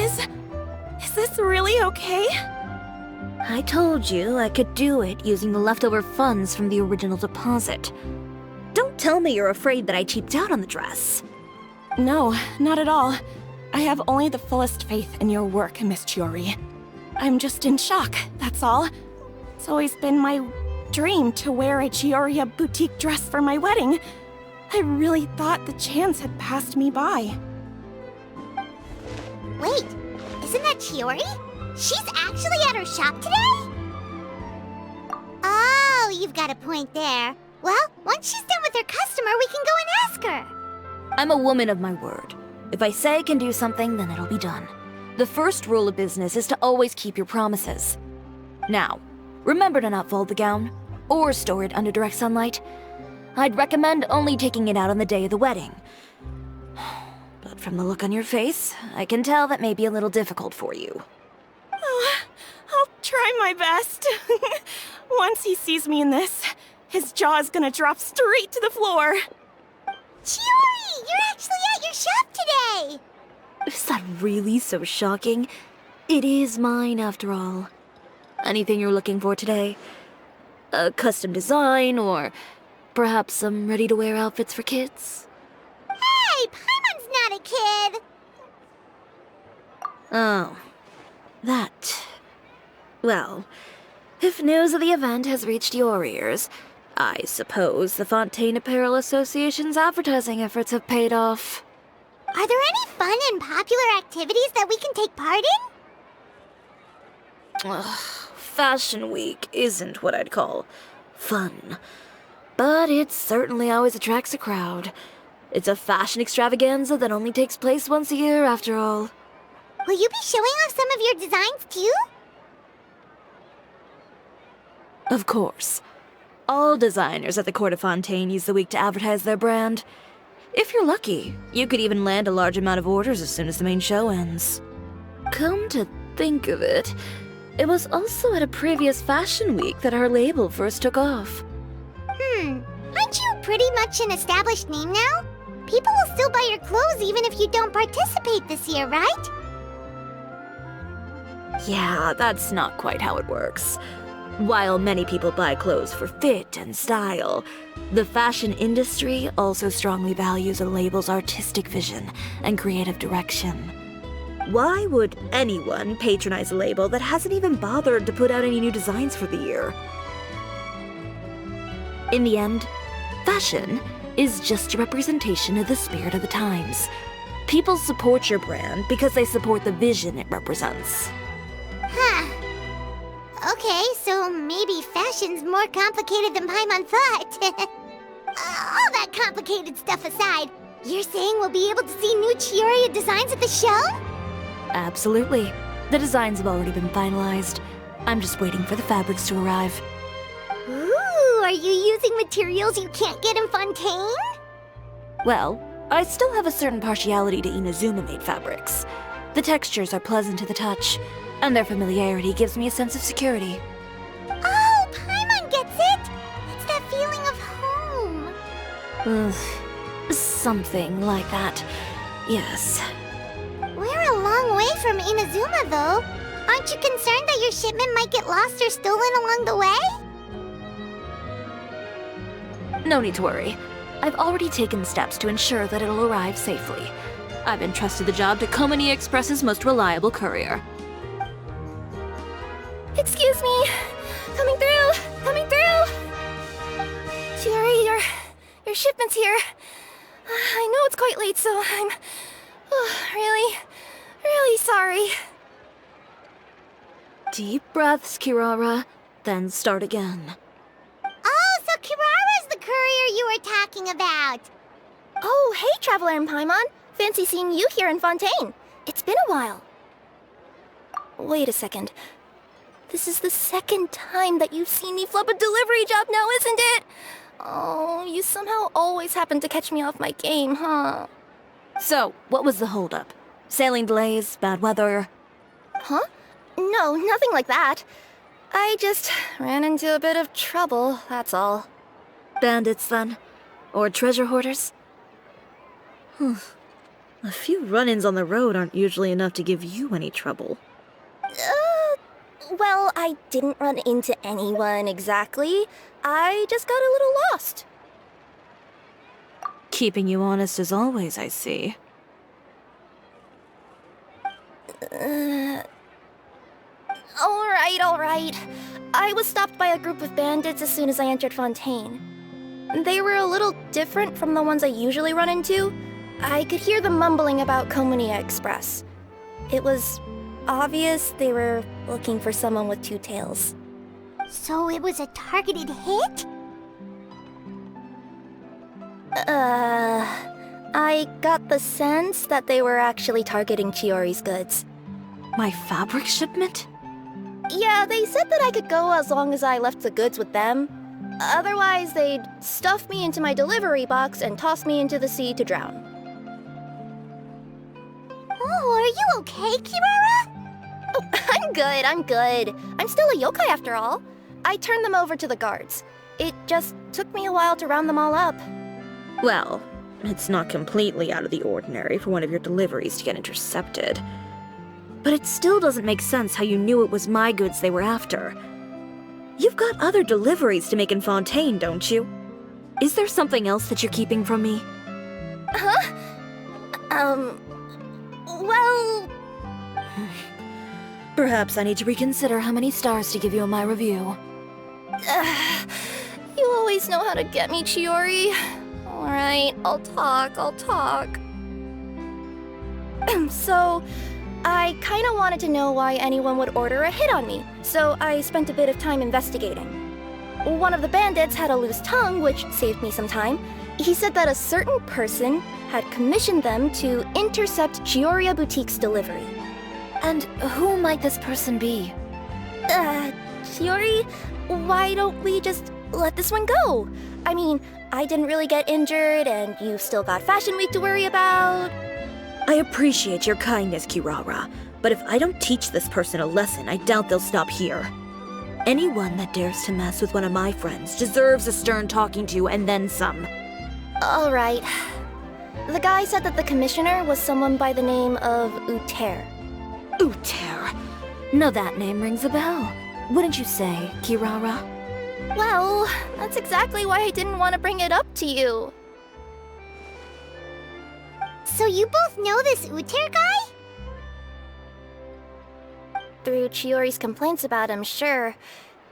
Is this really okay? I told you I could do it using the leftover funds from the original deposit. Don't tell me you're afraid that I cheaped out on the dress. No, not at all. I have only the fullest faith in your work, Miss Chiori. I'm just in shock, that's all. It's always been my dream to wear a Chioria boutique dress for my wedding. I really thought the chance had passed me by. Wait, isn't that Chiori? She's actually at her shop today? Oh, you've got a point there. Well, once she's done with her customer, we can go and ask her. I'm a woman of my word. If I say I can do something, then it'll be done. The first rule of business is to always keep your promises. Now, remember to not fold the gown, or store it under direct sunlight. I'd recommend only taking it out on the day of the wedding. But from the look on your face, I can tell that may be a little difficult for you. Oh, I'll try my best. Once he sees me in this, his jaw is gonna drop straight to the floor. Chiori, you're actually at your shop today! Is that really so shocking? It is mine, after all. Anything you're looking for today? A custom design, or perhaps some ready-to-wear outfits for kids? Hey, Paimon's not a kid! Oh, that. Well, if news of the event has reached your ears, I suppose the Fontaine Apparel Association's advertising efforts have paid off. Are there any fun and popular activities that we can take part in? Ugh, Fashion Week isn't what I'd call fun. But it certainly always attracts a crowd. It's a fashion extravaganza that only takes place once a year, after all. Will you be showing off some of your designs, too? Of course. All designers at the Court of Fontaine use the week to advertise their brand. If you're lucky, you could even land a large amount of orders as soon as the main show ends. Come to think of it, it was also at a previous Fashion Week that our label first took off. Aren't you pretty much an established name now? People will still buy your clothes even if you don't participate this year, right? Yeah, that's not quite how it works. While many people buy clothes for fit and style, the fashion industry also strongly values a label's artistic vision and creative direction. Why would anyone patronize a label that hasn't even bothered to put out any new designs for the year? In the end, fashion is just a representation of the spirit of the times. People support your brand because they support the vision it represents. Huh. Okay, so maybe fashion's more complicated than Paimon thought. All that complicated stuff aside, you're saying we'll be able to see new Chioria designs at the show? Absolutely. The designs have already been finalized. I'm just waiting for the fabrics to arrive. Ooh, are you using materials you can't get in Fontaine? Well, I still have a certain partiality to Inazuma-made fabrics. The textures are pleasant to the touch, and their familiarity gives me a sense of security. Oh, Paimon gets it! It's that feeling of home. Something like that. Yes. We're a long way from Inazuma, though. Aren't you concerned that your shipment might get lost or stolen along the way? No need to worry. I've already taken steps to ensure that it'll arrive safely. I've entrusted the job to Komaniya Express's most reliable courier. Excuse me! Coming through! Coming through! Chiori, your shipment's here. I know it's quite late, so I'm really sorry. Deep breaths, Kirara, then start again. Oh, so Kirara's the courier you were talking about. Oh, hey, Traveler and Paimon. Fancy seeing you here in Fontaine. It's been a while. Wait a second. This is the second time that you've seen me flub a delivery job now, isn't it? Oh, you somehow always happen to catch me off my game, huh? So, what was the holdup? Sailing delays, bad weather? Huh? No, nothing like that. I just ran into a bit of trouble, that's all. Bandits, then? Or treasure hoarders? A few run-ins on the road aren't usually enough to give you any trouble. Well, I didn't run into anyone exactly. I just got a little lost. Keeping you honest as always, I see. Alright. I was stopped by a group of bandits as soon as I entered Fontaine. They were a little different from the ones I usually run into. I could hear them mumbling about Komaniya Express. It was obvious they were looking for someone with two tails. So it was a targeted hit? I got the sense that they were actually targeting Chiori's goods. My fabric shipment? Yeah, they said that I could go as long as I left the goods with them. Otherwise, they'd stuff me into my delivery box and toss me into the sea to drown. Oh, are you okay, Kirara? Oh, I'm good. I'm still a yokai after all. I turned them over to the guards. It just took me a while to round them all up. Well, it's not completely out of the ordinary for one of your deliveries to get intercepted. But it still doesn't make sense how you knew it was my goods they were after. You've got other deliveries to make in Fontaine, don't you? Is there something else that you're keeping from me? Huh? Well... Perhaps I need to reconsider how many stars to give you in my review. You always know how to get me, Chiori. Alright, I'll talk. So, I kinda wanted to know why anyone would order a hit on me, so I spent a bit of time investigating. One of the bandits had a loose tongue, which saved me some time. He said that a certain person had commissioned them to intercept Chioria Boutique's delivery. And who might this person be? Chiori, why don't we just let this one go? I mean, I didn't really get injured, and you've still got Fashion Week to worry about. I appreciate your kindness, Kirara, but if I don't teach this person a lesson, I doubt they'll stop here. Anyone that dares to mess with one of my friends deserves a stern talking to and then some. Alright. The guy said that the commissioner was someone by the name of Uther. Uther. Now that name rings a bell. Wouldn't you say, Kirara? Well, that's exactly why I didn't want to bring it up to you. So you both know this Uther guy? Through Chiori's complaints about him, sure.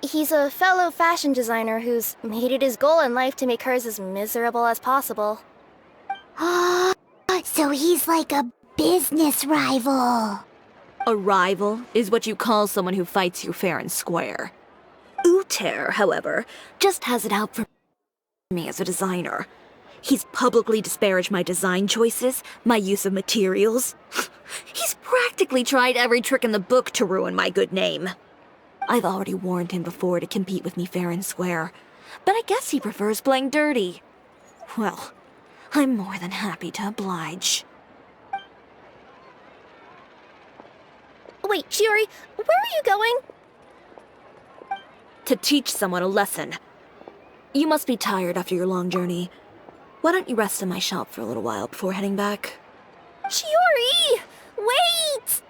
He's a fellow fashion designer who's made it his goal in life to make hers as miserable as possible. So he's like a business rival. A rival is what you call someone who fights you fair and square. Uther, however, just has it out for me as a designer. He's publicly disparaged my design choices, my use of materials. He's practically tried every trick in the book to ruin my good name. I've already warned him before to compete with me fair and square, but I guess he prefers playing dirty. Well, I'm more than happy to oblige. Wait, Chiori, where are you going? To teach someone a lesson. You must be tired after your long journey. Why don't you rest in my shop for a little while before heading back? Chiori! Wait!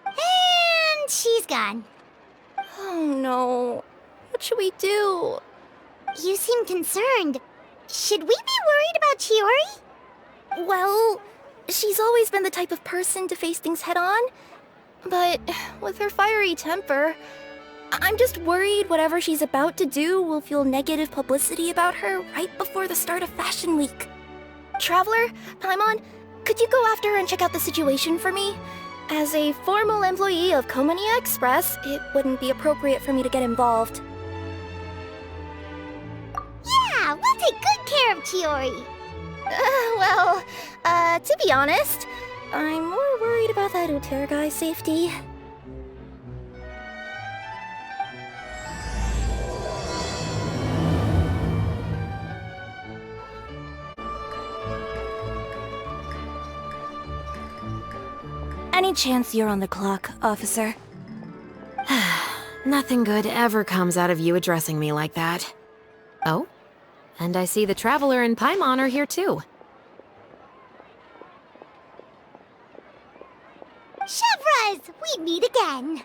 And she's gone. Oh no. What should we do? You seem concerned. Should we be worried about Chiori? Well, she's always been the type of person to face things head on. But with her fiery temper, I'm just worried whatever she's about to do will fuel negative publicity about her right before the start of Fashion Week. Traveler, Paimon, could you go after her and check out the situation for me? As a formal employee of Komaniya Express, it wouldn't be appropriate for me to get involved. Yeah, we'll take good care of Chiori. To be honest, I'm more worried about that Uther guy's safety. Any chance you're on the clock, officer? Nothing good ever comes out of you addressing me like that. Oh, and I see the Traveler and Paimon are here too. Chevreuse! We meet again!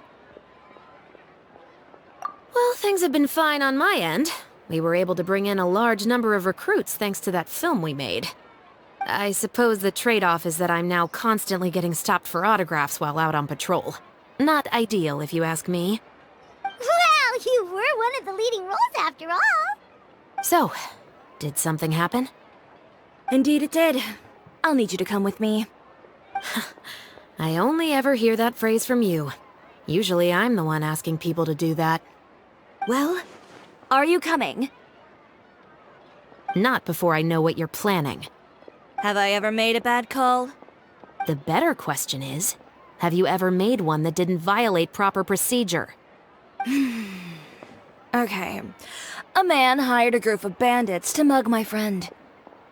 Well, things have been fine on my end. We were able to bring in a large number of recruits thanks to that film we made. I suppose the trade-off is that I'm now constantly getting stopped for autographs while out on patrol. Not ideal, if you ask me. Well, you were one of the leading roles after all! So, did something happen? Indeed it did. I'll need you to come with me. I only ever hear that phrase from you. Usually I'm the one asking people to do that. Well, are you coming? Not before I know what you're planning. Have I ever made a bad call? The better question is, have you ever made one that didn't violate proper procedure? Okay. A man hired a group of bandits to mug my friend.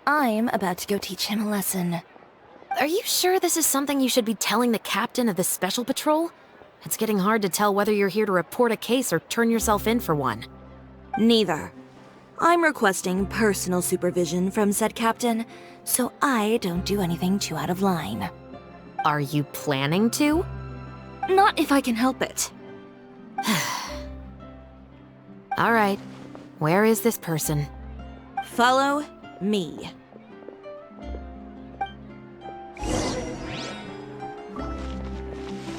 I'm about to go teach him a lesson. Are you sure this is something you should be telling the captain of the special patrol? It's getting hard to tell whether you're here to report a case or turn yourself in for one. Neither. I'm requesting personal supervision from said captain, so I don't do anything too out of line. Are you planning to? Not if I can help it. All right. Where is this person? Follow me.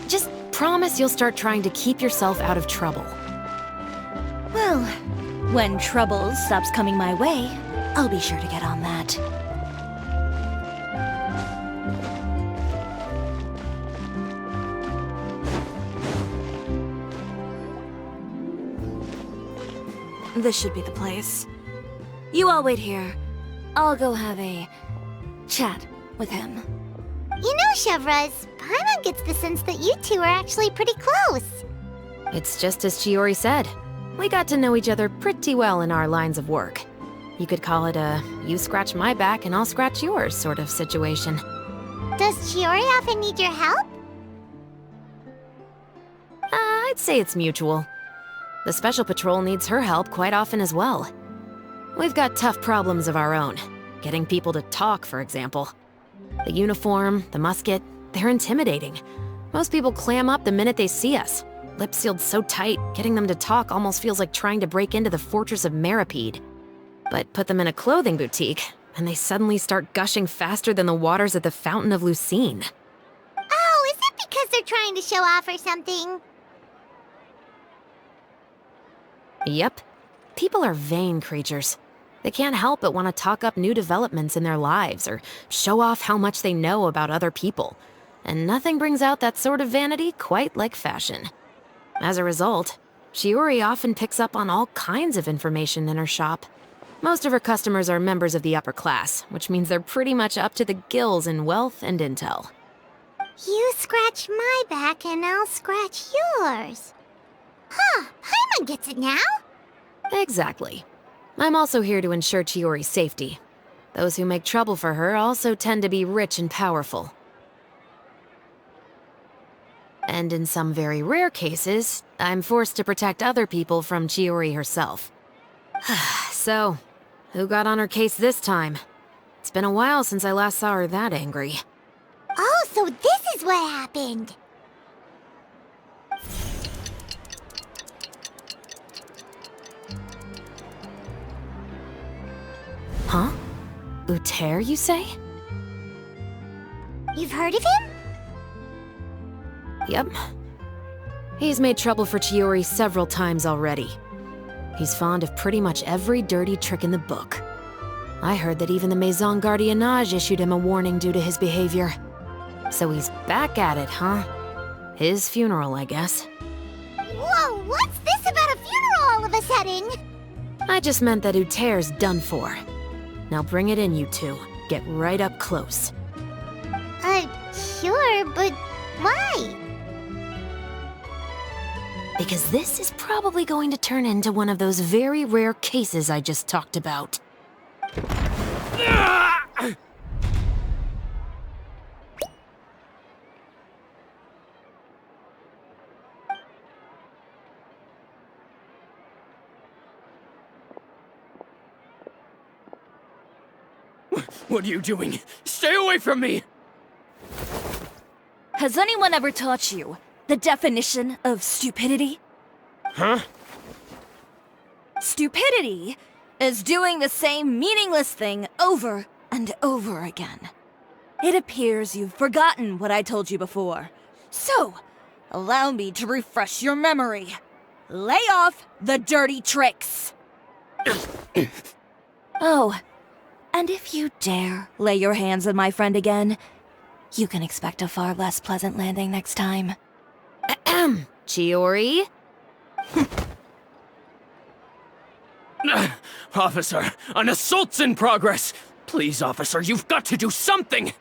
Just promise you'll start trying to keep yourself out of trouble. Well, when trouble stops coming my way, I'll be sure to get on that. This should be the place. You all wait here. I'll go have a chat with him. You know, Chevreuse, Paimon gets the sense that you two are actually pretty close. It's just as Chiori said. We got to know each other pretty well in our lines of work. You could call it a you scratch my back and I'll scratch yours sort of situation. Does Chiori often need your help? I'd say it's mutual. The Special Patrol needs her help quite often as well. We've got tough problems of our own. Getting people to talk, for example. The uniform, the musket, they're intimidating. Most people clam up the minute they see us. Lips sealed so tight, getting them to talk almost feels like trying to break into the fortress of Meripede. But put them in a clothing boutique, and they suddenly start gushing faster than the waters at the Fountain of Lucine. Oh, is it because they're trying to show off or something? Yep. People are vain creatures. They can't help but want to talk up new developments in their lives or show off how much they know about other people. And nothing brings out that sort of vanity quite like fashion. As a result, Chiori often picks up on all kinds of information in her shop. Most of her customers are members of the upper class, which means they're pretty much up to the gills in wealth and intel. You scratch my back and I'll scratch yours. Huh, Paimon gets it now? Exactly. I'm also here to ensure Chiori's safety. Those who make trouble for her also tend to be rich and powerful. And in some very rare cases, I'm forced to protect other people from Chiori herself. So, who got on her case this time? It's been a while since I last saw her that angry. Oh, so this is what happened. Huh? Uther, you say? You've heard of him? Yep. He's made trouble for Chiori several times already. He's fond of pretty much every dirty trick in the book. I heard that even the Maison Gardiennage issued him a warning due to his behavior. So he's back at it, huh? His funeral, I guess. Whoa, what's this about a funeral all of a sudden? I just meant that Uther's done for. Now bring it in, you two. Get right up close. Sure, but why? Because this is probably going to turn into one of those very rare cases I just talked about. What are you doing? Stay away from me! Has anyone ever taught you the definition of stupidity? Huh? Stupidity is doing the same meaningless thing over and over again. It appears you've forgotten what I told you before. So, allow me to refresh your memory. Lay off the dirty tricks. Oh, and if you dare lay your hands on my friend again, you can expect a far less pleasant landing next time. Ahem. Chiori? Officer, an assault's in progress! Please, officer, you've got to do something!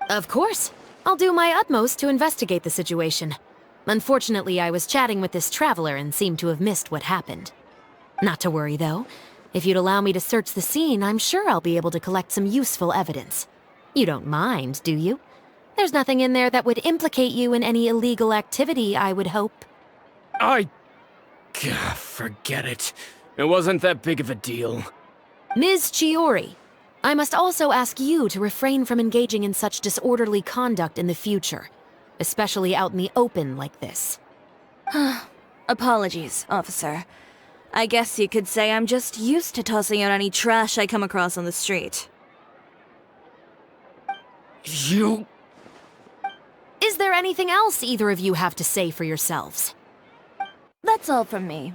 Of course. I'll do my utmost to investigate the situation. Unfortunately, I was chatting with this traveler and seemed to have missed what happened. Not to worry, though. If you'd allow me to search the scene, I'm sure I'll be able to collect some useful evidence. You don't mind, do you? There's nothing in there that would implicate you in any illegal activity, I would hope. Forget it. It wasn't that big of a deal. Ms. Chiori, I must also ask you to refrain from engaging in such disorderly conduct in the future, especially out in the open like this. Apologies, officer. I guess you could say I'm just used to tossing out any trash I come across on the street. You... Is there anything else either of you have to say for yourselves? That's all from me.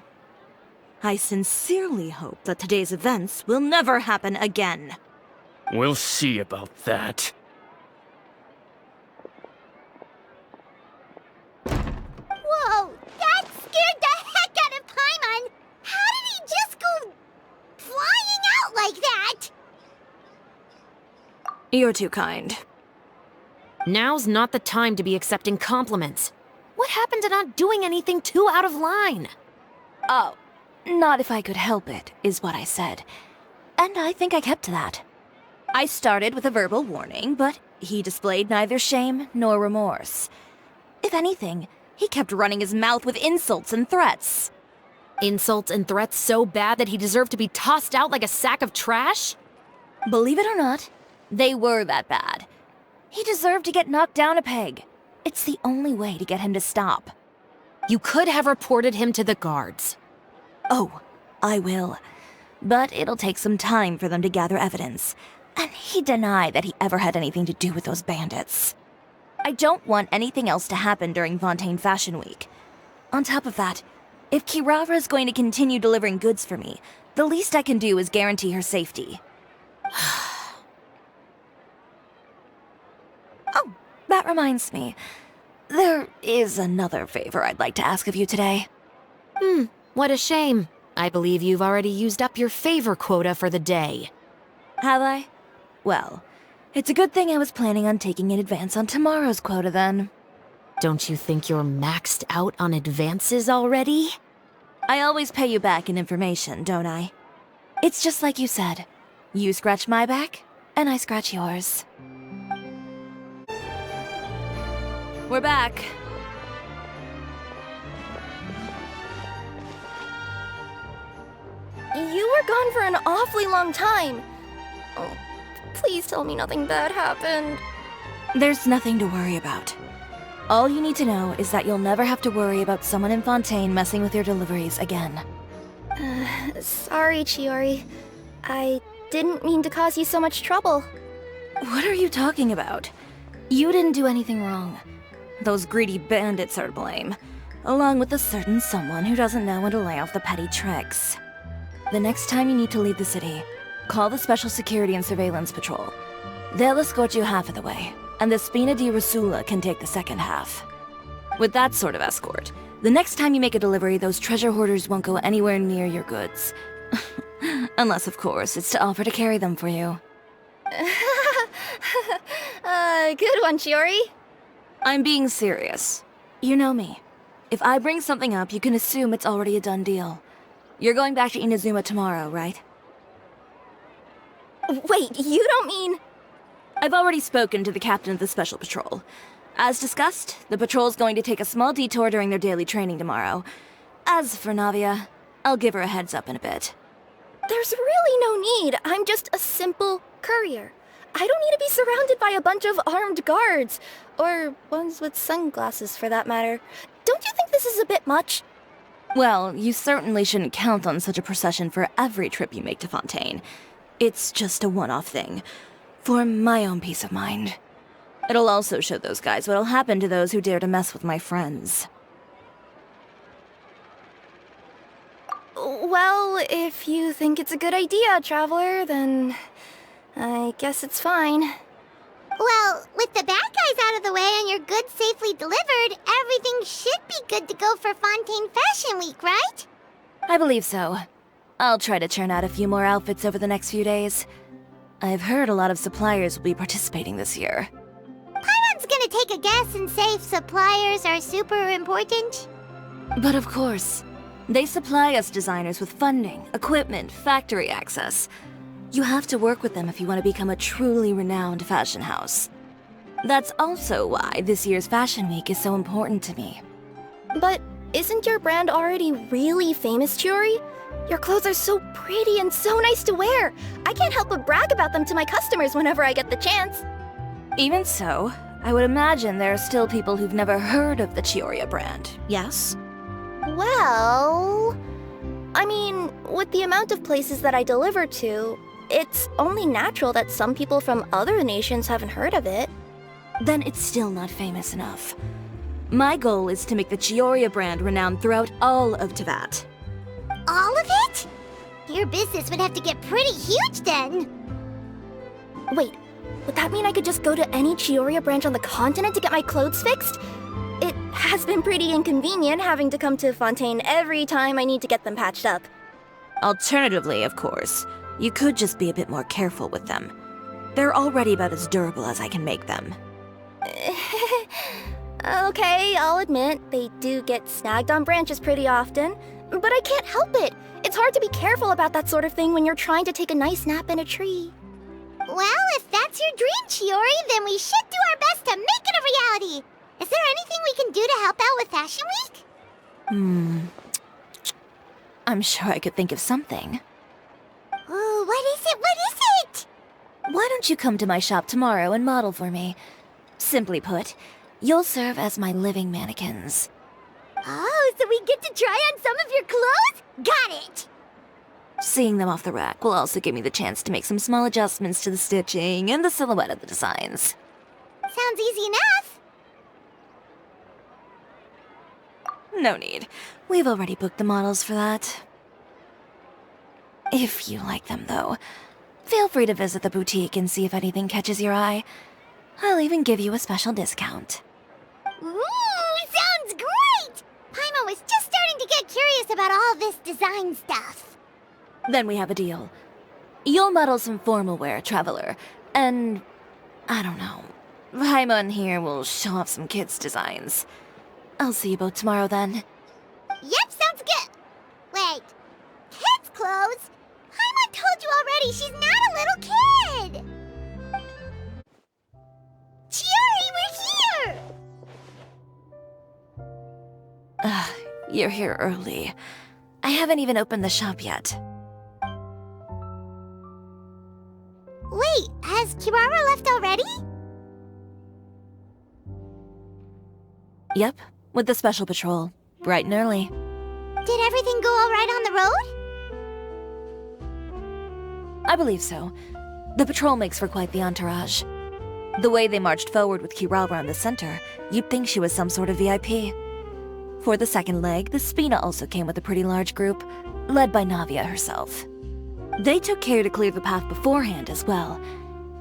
I sincerely hope that today's events will never happen again. We'll see about that. Whoa, that scared the heck out of Paimon! How did he just go flying out like that? You're too kind. Now's not the time to be accepting compliments. What happened to not doing anything too out of line? Oh, not if I could help it, is what I said. And I think I kept to that. I started with a verbal warning, but he displayed neither shame nor remorse. If anything, he kept running his mouth with insults and threats. Insults and threats so bad that he deserved to be tossed out like a sack of trash? Believe it or not, they were that bad. He deserved to get knocked down a peg. It's the only way to get him to stop. You could have reported him to the guards. Oh, I will. But it'll take some time for them to gather evidence. And he denied that he ever had anything to do with those bandits. I don't want anything else to happen during Fontaine Fashion Week. On top of that, if Kirara is going to continue delivering goods for me, the least I can do is guarantee her safety. Oh, that reminds me. There is another favor I'd like to ask of you today. What a shame. I believe you've already used up your favor quota for the day. Have I? Well, it's a good thing I was planning on taking an advance on tomorrow's quota then. Don't you think you're maxed out on advances already? I always pay you back in information, don't I? It's just like you said. You scratch my back, and I scratch yours. We're back. You were gone for an awfully long time. Oh, please tell me nothing bad happened. There's nothing to worry about. All you need to know is that you'll never have to worry about someone in Fontaine messing with your deliveries again. Sorry, Chiori. I didn't mean to cause you so much trouble. What are you talking about? You didn't do anything wrong. Those greedy bandits are to blame, along with a certain someone who doesn't know when to lay off the petty tricks. The next time you need to leave the city, call the Special Security and Surveillance Patrol. They'll escort you half of the way, and the Spina di Rosula can take the second half. With that sort of escort, the next time you make a delivery, those treasure hoarders won't go anywhere near your goods. Unless, of course, it's to offer to carry them for you. Good one, Chiori. I'm being serious. You know me. If I bring something up, you can assume it's already a done deal. You're going back to Inazuma tomorrow, right? Wait, you don't mean... I've already spoken to the captain of the Special Patrol. As discussed, the patrol's going to take a small detour during their daily training tomorrow. As for Navia, I'll give her a heads up in a bit. There's really no need. I'm just a simple courier. I don't need to be surrounded by a bunch of armed guards. Or ones with sunglasses, for that matter. Don't you think this is a bit much? Well, you certainly shouldn't count on such a procession for every trip you make to Fontaine. It's just a one-off thing, for my own peace of mind. It'll also show those guys what'll happen to those who dare to mess with my friends. Well, if you think it's a good idea, Traveler, then I guess it's fine. Well, with the bad guys out of the way and your goods safely delivered, everything should be good to go for Fontaine Fashion Week, right? I believe so. I'll try to churn out a few more outfits over the next few days. I've heard a lot of suppliers will be participating this year. Paimon's gonna take a guess and say suppliers are super important. But of course, they supply us designers with funding, equipment, factory access. You have to work with them if you want to become a truly renowned fashion house. That's also why this year's Fashion Week is so important to me. But isn't your brand already really famous, Chiori? Your clothes are so pretty and so nice to wear. I can't help but brag about them to my customers whenever I get the chance. Even so, I would imagine there are still people who've never heard of the Chioria brand, yes? Well, I mean, with the amount of places that I deliver to, it's only natural that some people from other nations haven't heard of it. Then it's still not famous enough. My goal is to make the Chioria brand renowned throughout all of Teyvat. All of it? Your business would have to get pretty huge then. Wait, would that mean I could just go to any Chioria branch on the continent to get my clothes fixed? It has been pretty inconvenient having to come to Fontaine every time I need to get them patched up. Alternatively, of course, you could just be a bit more careful with them. They're already about as durable as I can make them. Okay, I'll admit, they do get snagged on branches pretty often, but I can't help it. It's hard to be careful about that sort of thing when you're trying to take a nice nap in a tree. Well, if that's your dream, Chiori, then we should do our best to make it a reality. Is there anything we can do to help out with Fashion Week? I'm sure I could think of something. Ooh, what is it? What is it? Why don't you come to my shop tomorrow and model for me? Simply put, you'll serve as my living mannequins. Oh, so we get to try on some of your clothes? Got it! Seeing them off the rack will also give me the chance to make some small adjustments to the stitching and the silhouette of the designs. Sounds easy enough. No need. We've already booked the models for that. If you like them, though, feel free to visit the boutique and see if anything catches your eye. I'll even give you a special discount. Ooh, sounds great! Paimon was just starting to get curious about all this design stuff. Then we have a deal. You'll model some formal wear, Traveler, and I don't know. Paimon here will show off some kids' designs. I'll see you both tomorrow then. Yep, sounds good. Wait, kids' clothes? Paimon told you already she's not a little kid. Chiori, we're here! You're here early. I haven't even opened the shop yet. Wait, has Kirara left already? Yep, with the special patrol. Bright and early. Did everything go all right on the road? I believe so. The patrol makes for quite the entourage. The way they marched forward with Kirara in the center, you'd think she was some sort of VIP. For the second leg, the Spina also came with a pretty large group, led by Navia herself. They took care to clear the path beforehand as well.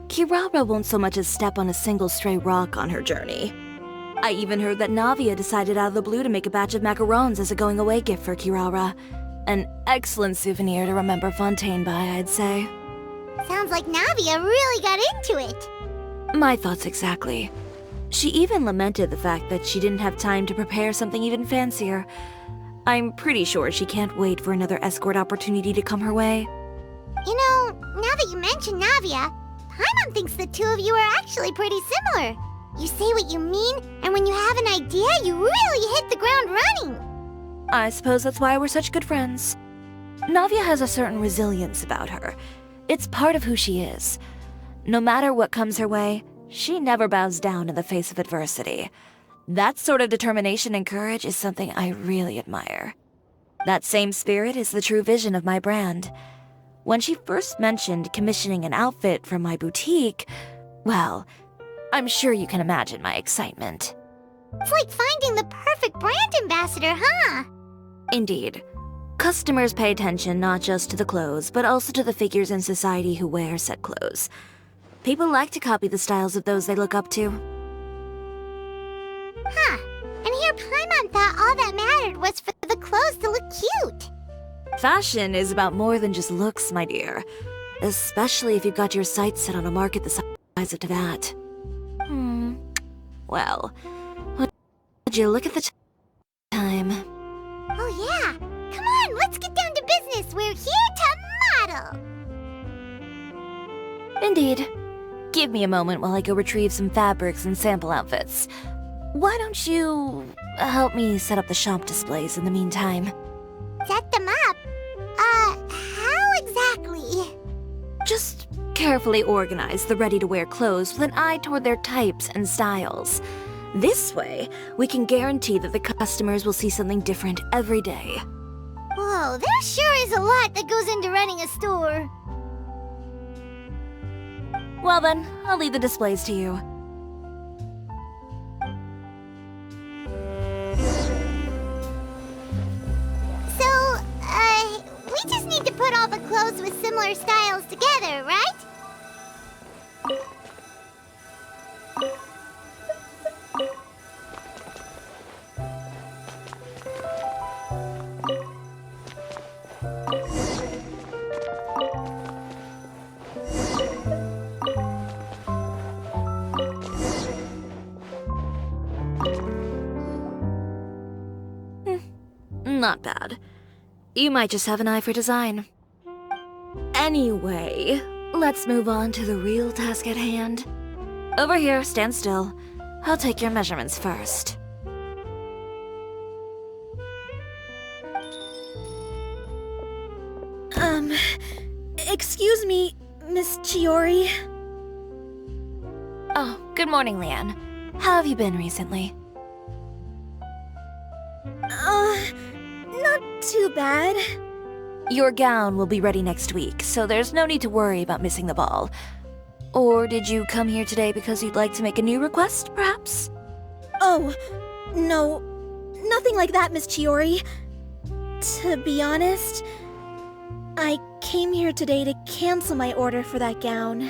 Kirara won't so much as step on a single stray rock on her journey. I even heard that Navia decided out of the blue to make a batch of macarons as a going-away gift for Kirara. An excellent souvenir to remember Fontaine by, I'd say. Sounds like Navia really got into it. My thoughts exactly. She even lamented the fact that she didn't have time to prepare something even fancier. I'm pretty sure she can't wait for another escort opportunity to come her way. You know, now that you mention Navia, Paimon thinks the two of you are actually pretty similar. You say what you mean, and when you have an idea, you really hit the ground running. I suppose that's why we're such good friends. Navia has a certain resilience about her. It's part of who she is. No matter what comes her way, she never bows down in the face of adversity. That sort of determination and courage is something I really admire. That same spirit is the true vision of my brand. When she first mentioned commissioning an outfit from my boutique, well, I'm sure you can imagine my excitement. It's like finding the perfect brand ambassador, huh? Indeed. Customers pay attention not just to the clothes, but also to the figures in society who wear said clothes. People like to copy the styles of those they look up to. Huh. And here Paimon thought all that mattered was for the clothes to look cute. Fashion is about more than just looks, my dear. Especially if you've got your sights set on a market the size of that. Well, would you look at the time? Oh yeah. Come on, let's get down to business. We're here to model. Indeed. Give me a moment while I go retrieve some fabrics and sample outfits. Why don't you help me set up the shop displays in the meantime? Set them up? How exactly? Just carefully organize the ready-to-wear clothes with an eye toward their types and styles. This way, we can guarantee that the customers will see something different every day. Whoa, there sure is a lot that goes into running a store. Well then, I'll leave the displays to you. So, we just need to put all the clothes with similar styles together, right? Not bad. You might just have an eye for design. Anyway, let's move on to the real task at hand. Over here, stand still. I'll take your measurements first. Excuse me, Miss Chiori. Oh, good morning, Leanne. How have you been recently? Not too bad. Your gown will be ready next week, so there's no need to worry about missing the ball. Or did you come here today because you'd like to make a new request, perhaps? Oh, no, nothing like that, Miss Chiori. To be honest, I came here today to cancel my order for that gown.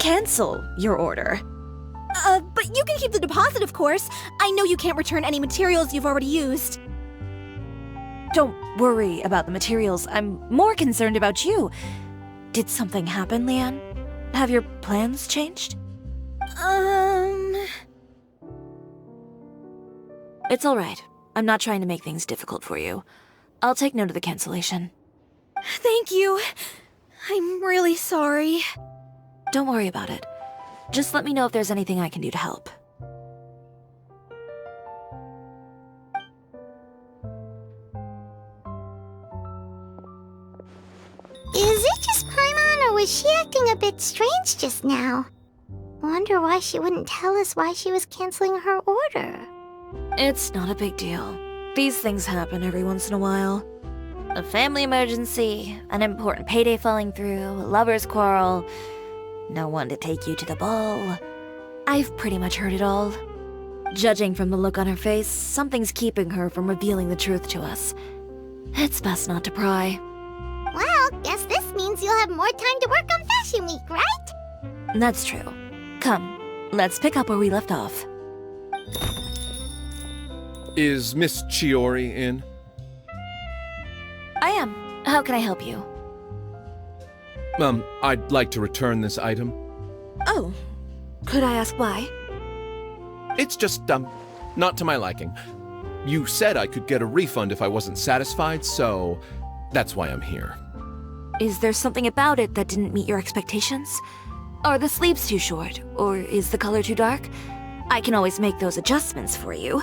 Cancel your order. But you can keep the deposit, of course. I know you can't return any materials you've already used. Don't worry about the materials. I'm more concerned about you. Did something happen, Leanne? Have your plans changed? It's all right. I'm not trying to make things difficult for you. I'll take note of the cancellation. Thank you. I'm really sorry. Don't worry about it. Just let me know if there's anything I can do to help. Is it just Paimon, or was she acting a bit strange just now? Wonder why she wouldn't tell us why she was canceling her order. It's not a big deal. These things happen every once in a while. A family emergency, an important payday falling through, a lover's quarrel, no one to take you to the ball. I've pretty much heard it all. Judging from the look on her face, something's keeping her from revealing the truth to us. It's best not to pry. Well, guess this means you'll have more time to work on Fashion Week, right? That's true. Come, let's pick up where we left off. Is Miss Chiori in? I am. How can I help you? I'd like to return this item. Oh, could I ask why? It's just, not to my liking. You said I could get a refund if I wasn't satisfied, so that's why I'm here. Is there something about it that didn't meet your expectations? Are the sleeves too short, or is the color too dark? I can always make those adjustments for you.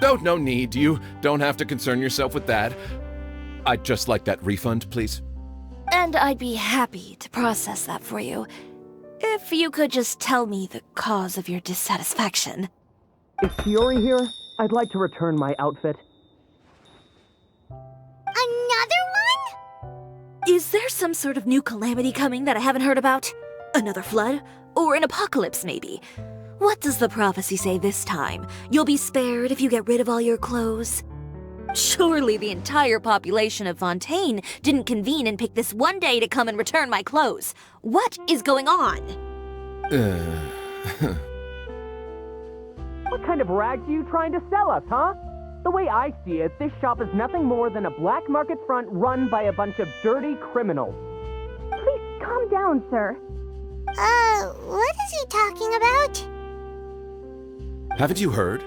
No need. You don't have to concern yourself with that. I'd just like that refund, please. And I'd be happy to process that for you, if you could just tell me the cause of your dissatisfaction. Is Chiori here? I'd like to return my outfit. Another one? Is there some sort of new calamity coming that I haven't heard about? Another flood? Or an apocalypse, maybe? What does the prophecy say this time? You'll be spared if you get rid of all your clothes? Surely the entire population of Fontaine didn't convene and pick this one day to come and return my clothes. What is going on? What kind of rags are you trying to sell us, huh? The way I see it, this shop is nothing more than a black market front run by a bunch of dirty criminals. Please calm down, sir. What is he talking about? Haven't you heard?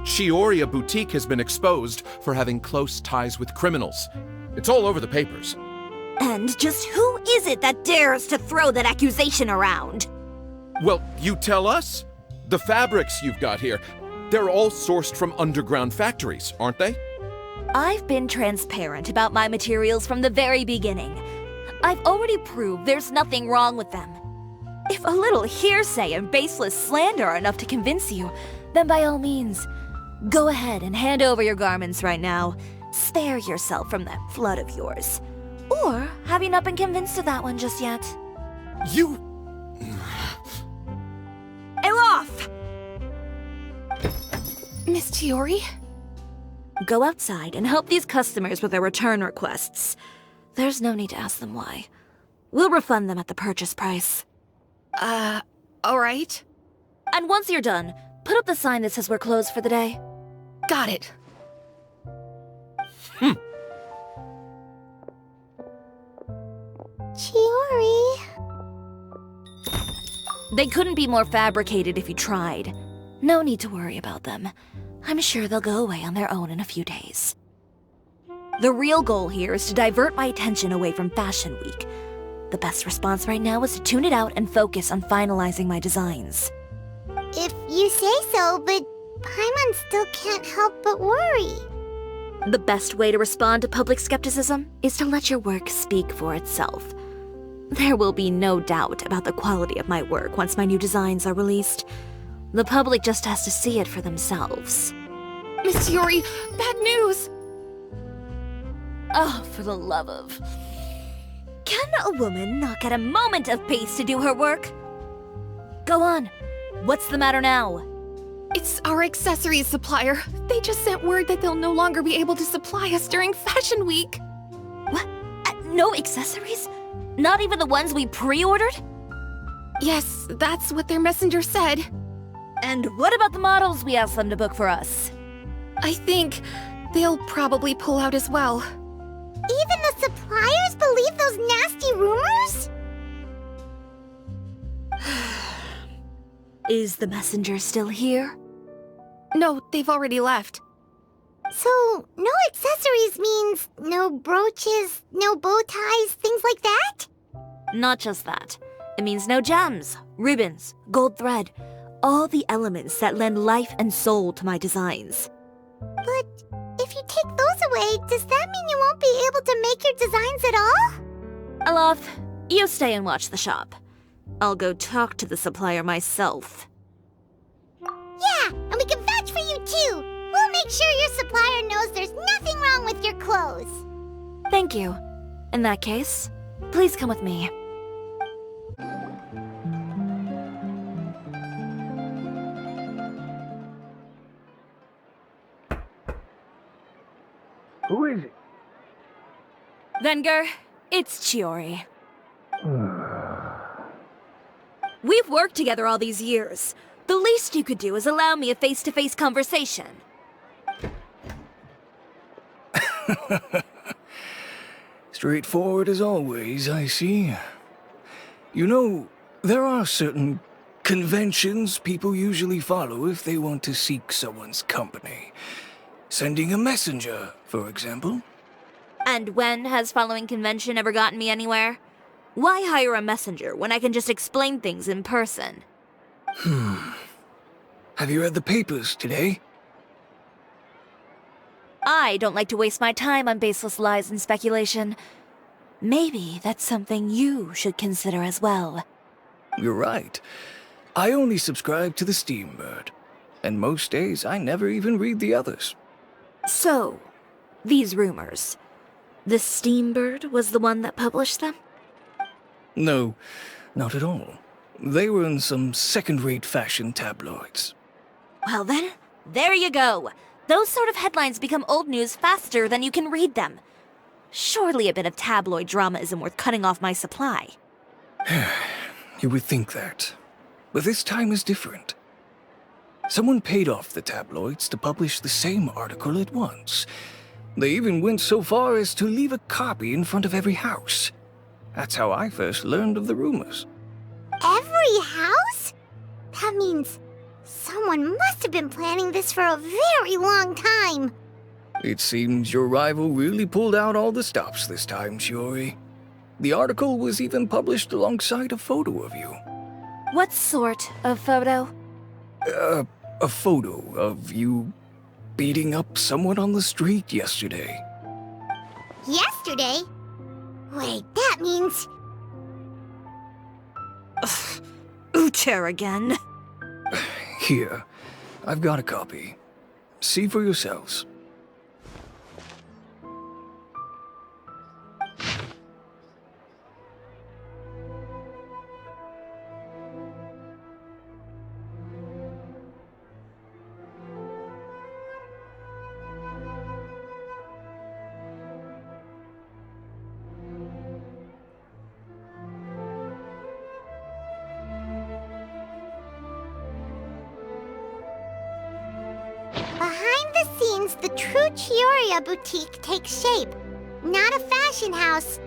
Chiori Boutique has been exposed for having close ties with criminals. It's all over the papers. And just who is it that dares to throw that accusation around? Well, you tell us. The fabrics you've got here, they're all sourced from underground factories, aren't they? I've been transparent about my materials from the very beginning. I've already proved there's nothing wrong with them. If a little hearsay and baseless slander are enough to convince you, then by all means, go ahead and hand over your garments right now. Spare yourself from that flood of yours. Or have you not been convinced of that one just yet? You... Elof! Miss Chiori? Go outside and help these customers with their return requests. There's no need to ask them why. We'll refund them at the purchase price. Alright. And once you're done, put up the sign that says we're closed for the day. Got it. Chiori. They couldn't be more fabricated if you tried. No need to worry about them. I'm sure they'll go away on their own in a few days. The real goal here is to divert my attention away from Fashion Week. The best response right now is to tune it out and focus on finalizing my designs. If you say so, but Paimon still can't help but worry. The best way to respond to public skepticism is to let your work speak for itself. There will be no doubt about the quality of my work once my new designs are released. The public just has to see it for themselves. Miss Chiori, bad news! Oh, for the love of... Can a woman not get a moment of peace to do her work? Go on. What's the matter now? It's our accessories supplier. They just sent word that they'll no longer be able to supply us during Fashion Week. What? No accessories? Not even the ones we pre-ordered? Yes, that's what their messenger said. And what about the models we asked them to book for us? I think they'll probably pull out as well. Even the suppliers believe those nasty rumors? Is the messenger still here? No, they've already left. So, no accessories means no brooches, no bow ties, things like that? Not just that. It means no gems, ribbons, gold thread, all the elements that lend life and soul to my designs. But if you take those away, does that mean you won't be able to make your designs at all? Elof, you stay and watch the shop. I'll go talk to the supplier myself. Yeah, and we can vouch for you too. We'll make sure your supplier knows there's nothing wrong with your clothes. Thank you. In that case, please come with me. Who is it? Venger, it's Chiori. We've worked together all these years. The least you could do is allow me a face-to-face conversation. Straightforward as always, I see. You know, there are certain conventions people usually follow if they want to seek someone's company. Sending a messenger, for example. And when has following convention ever gotten me anywhere? Why hire a messenger when I can just explain things in person? Have you read the papers today? I don't like to waste my time on baseless lies and speculation. Maybe that's something you should consider as well. You're right. I only subscribe to the Steambird, and most days I never even read the others. So, these rumors. The Steambird was the one that published them? No, not at all. They were in some second-rate fashion tabloids. Well then, there you go. Those sort of headlines become old news faster than you can read them. Surely a bit of tabloid drama isn't worth cutting off my supply. You would think that. But this time is different. Someone paid off the tabloids to publish the same article at once. They even went so far as to leave a copy in front of every house. That's how I first learned of the rumors. Every house? That means someone must have been planning this for a very long time. It seems your rival really pulled out all the stops this time, Chiori. The article was even published alongside a photo of you. What sort of photo? A photo of you beating up someone on the street yesterday. Yesterday? Wait, that means... Uther again. Here, I've got a copy. See for yourselves. Behind the scenes, the true Chiori boutique takes shape. Not a fashion house,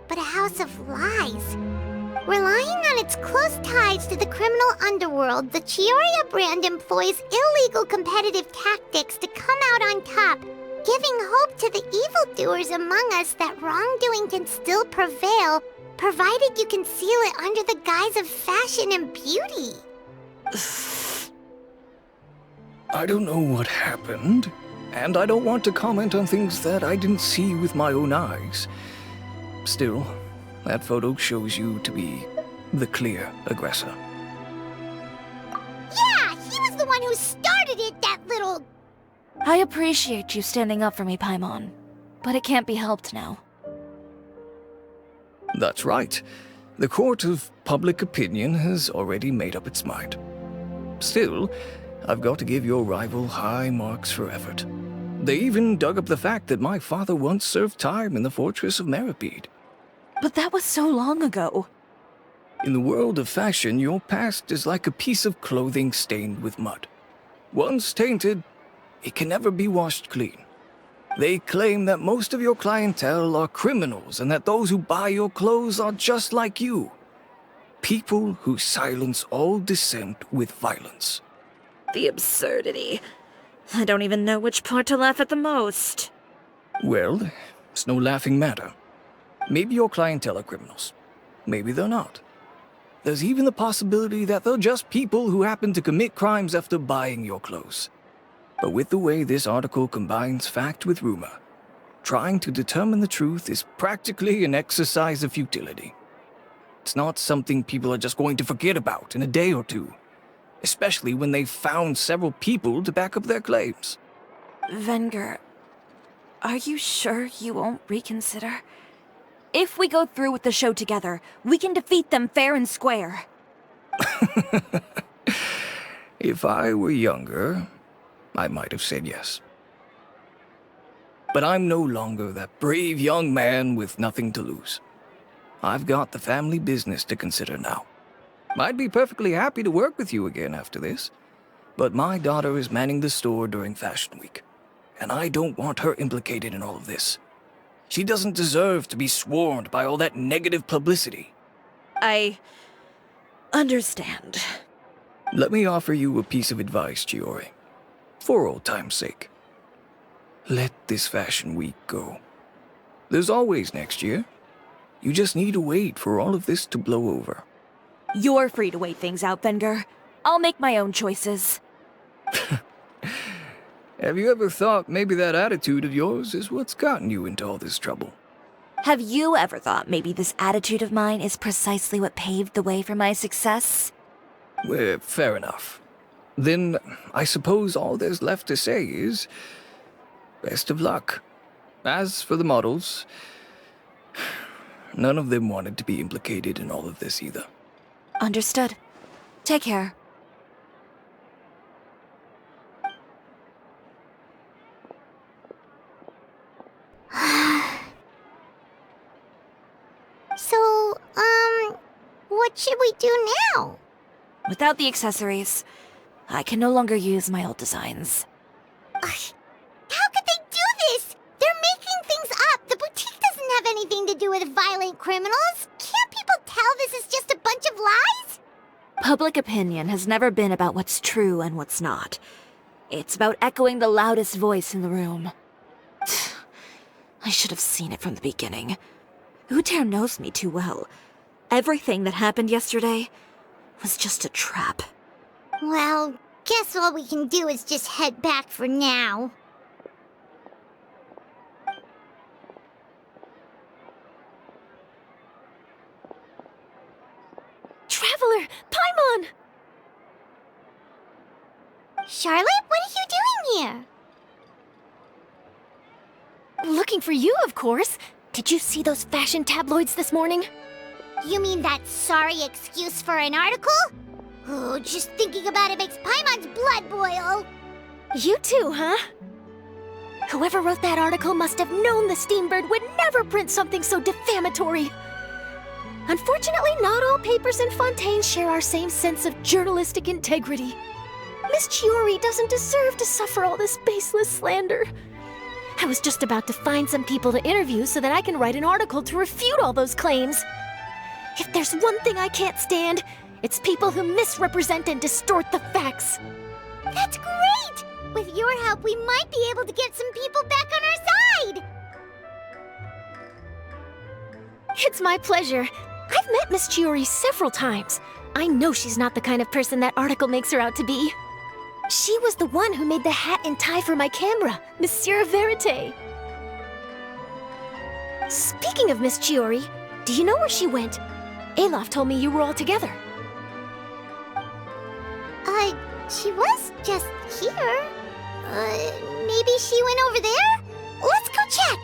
but a house of lies. Relying on its close ties to the criminal underworld, the Chiori brand employs illegal competitive tactics to come out on top, giving hope to the evildoers among us that wrongdoing can still prevail, provided you conceal it under the guise of fashion and beauty. I don't know what happened, and I don't want to comment on things that I didn't see with my own eyes. Still, that photo shows you to be the clear aggressor. Yeah, he was the one who started it, that little... I appreciate you standing up for me, Paimon, but it can't be helped now. That's right. The court of public opinion has already made up its mind. Still, I've got to give your rival high marks for effort. They even dug up the fact that my father once served time in the fortress of Meripede. But that was so long ago. In the world of fashion, your past is like a piece of clothing stained with mud. Once tainted, it can never be washed clean. They claim that most of your clientele are criminals and that those who buy your clothes are just like you. People who silence all dissent with violence. The absurdity. I don't even know which part to laugh at the most. Well, it's no laughing matter. Maybe your clientele are criminals. Maybe they're not. There's even the possibility that they're just people who happen to commit crimes after buying your clothes. But with the way this article combines fact with rumor, trying to determine the truth is practically an exercise of futility. It's not something people are just going to forget about in a day or two, especially when they've found several people to back up their claims. Venger, are you sure you won't reconsider? If we go through with the show together, we can defeat them fair and square. If I were younger, I might have said yes. But I'm no longer that brave young man with nothing to lose. I've got the family business to consider now. I'd be perfectly happy to work with you again after this, but my daughter is manning the store during Fashion Week, and I don't want her implicated in all of this. She doesn't deserve to be swarmed by all that negative publicity. I understand. Let me offer you a piece of advice, Chiori. For old time's sake. Let this Fashion Week go. There's always next year. You just need to wait for all of this to blow over. You're free to wait things out, Venger. I'll make my own choices. Have you ever thought maybe that attitude of yours is what's gotten you into all this trouble? Have you ever thought maybe this attitude of mine is precisely what paved the way for my success? Well, fair enough. Then I suppose all there's left to say is best of luck. As for the models, none of them wanted to be implicated in all of this either. Understood. Take care. So, what should we do now? Without the accessories, I can no longer use my old designs. How could they do this? They're making things up. The boutique doesn't have anything to do with violent criminals. Can't people tell this is just a bunch of lies? Public opinion has never been about what's true and what's not. It's about echoing the loudest voice in the room. I should have seen it from the beginning. Uther knows me too well. Everything that happened yesterday was just a trap. Well, guess all we can do is just head back for now. Traveler! Paimon! Charlotte, what are you doing here? Looking for you, of course. Did you see those fashion tabloids this morning? You mean that sorry excuse for an article? Oh, just thinking about it makes Paimon's blood boil. You too, huh? Whoever wrote that article must have known the Steambird would never print something so defamatory. Unfortunately, not all papers in Fontaine share our same sense of journalistic integrity. Miss Chiori doesn't deserve to suffer all this baseless slander. I was just about to find some people to interview so that I can write an article to refute all those claims. If there's one thing I can't stand, it's people who misrepresent and distort the facts. That's great! With your help, we might be able to get some people back on our side! It's my pleasure. I've met Miss Chiori several times. I know she's not the kind of person that article makes her out to be. She was the one who made the hat and tie for my camera, Monsieur Verite. Speaking of Miss Chiori, do you know where she went? Alof told me you were all together. She was just here. Maybe she went over there? Let's go check!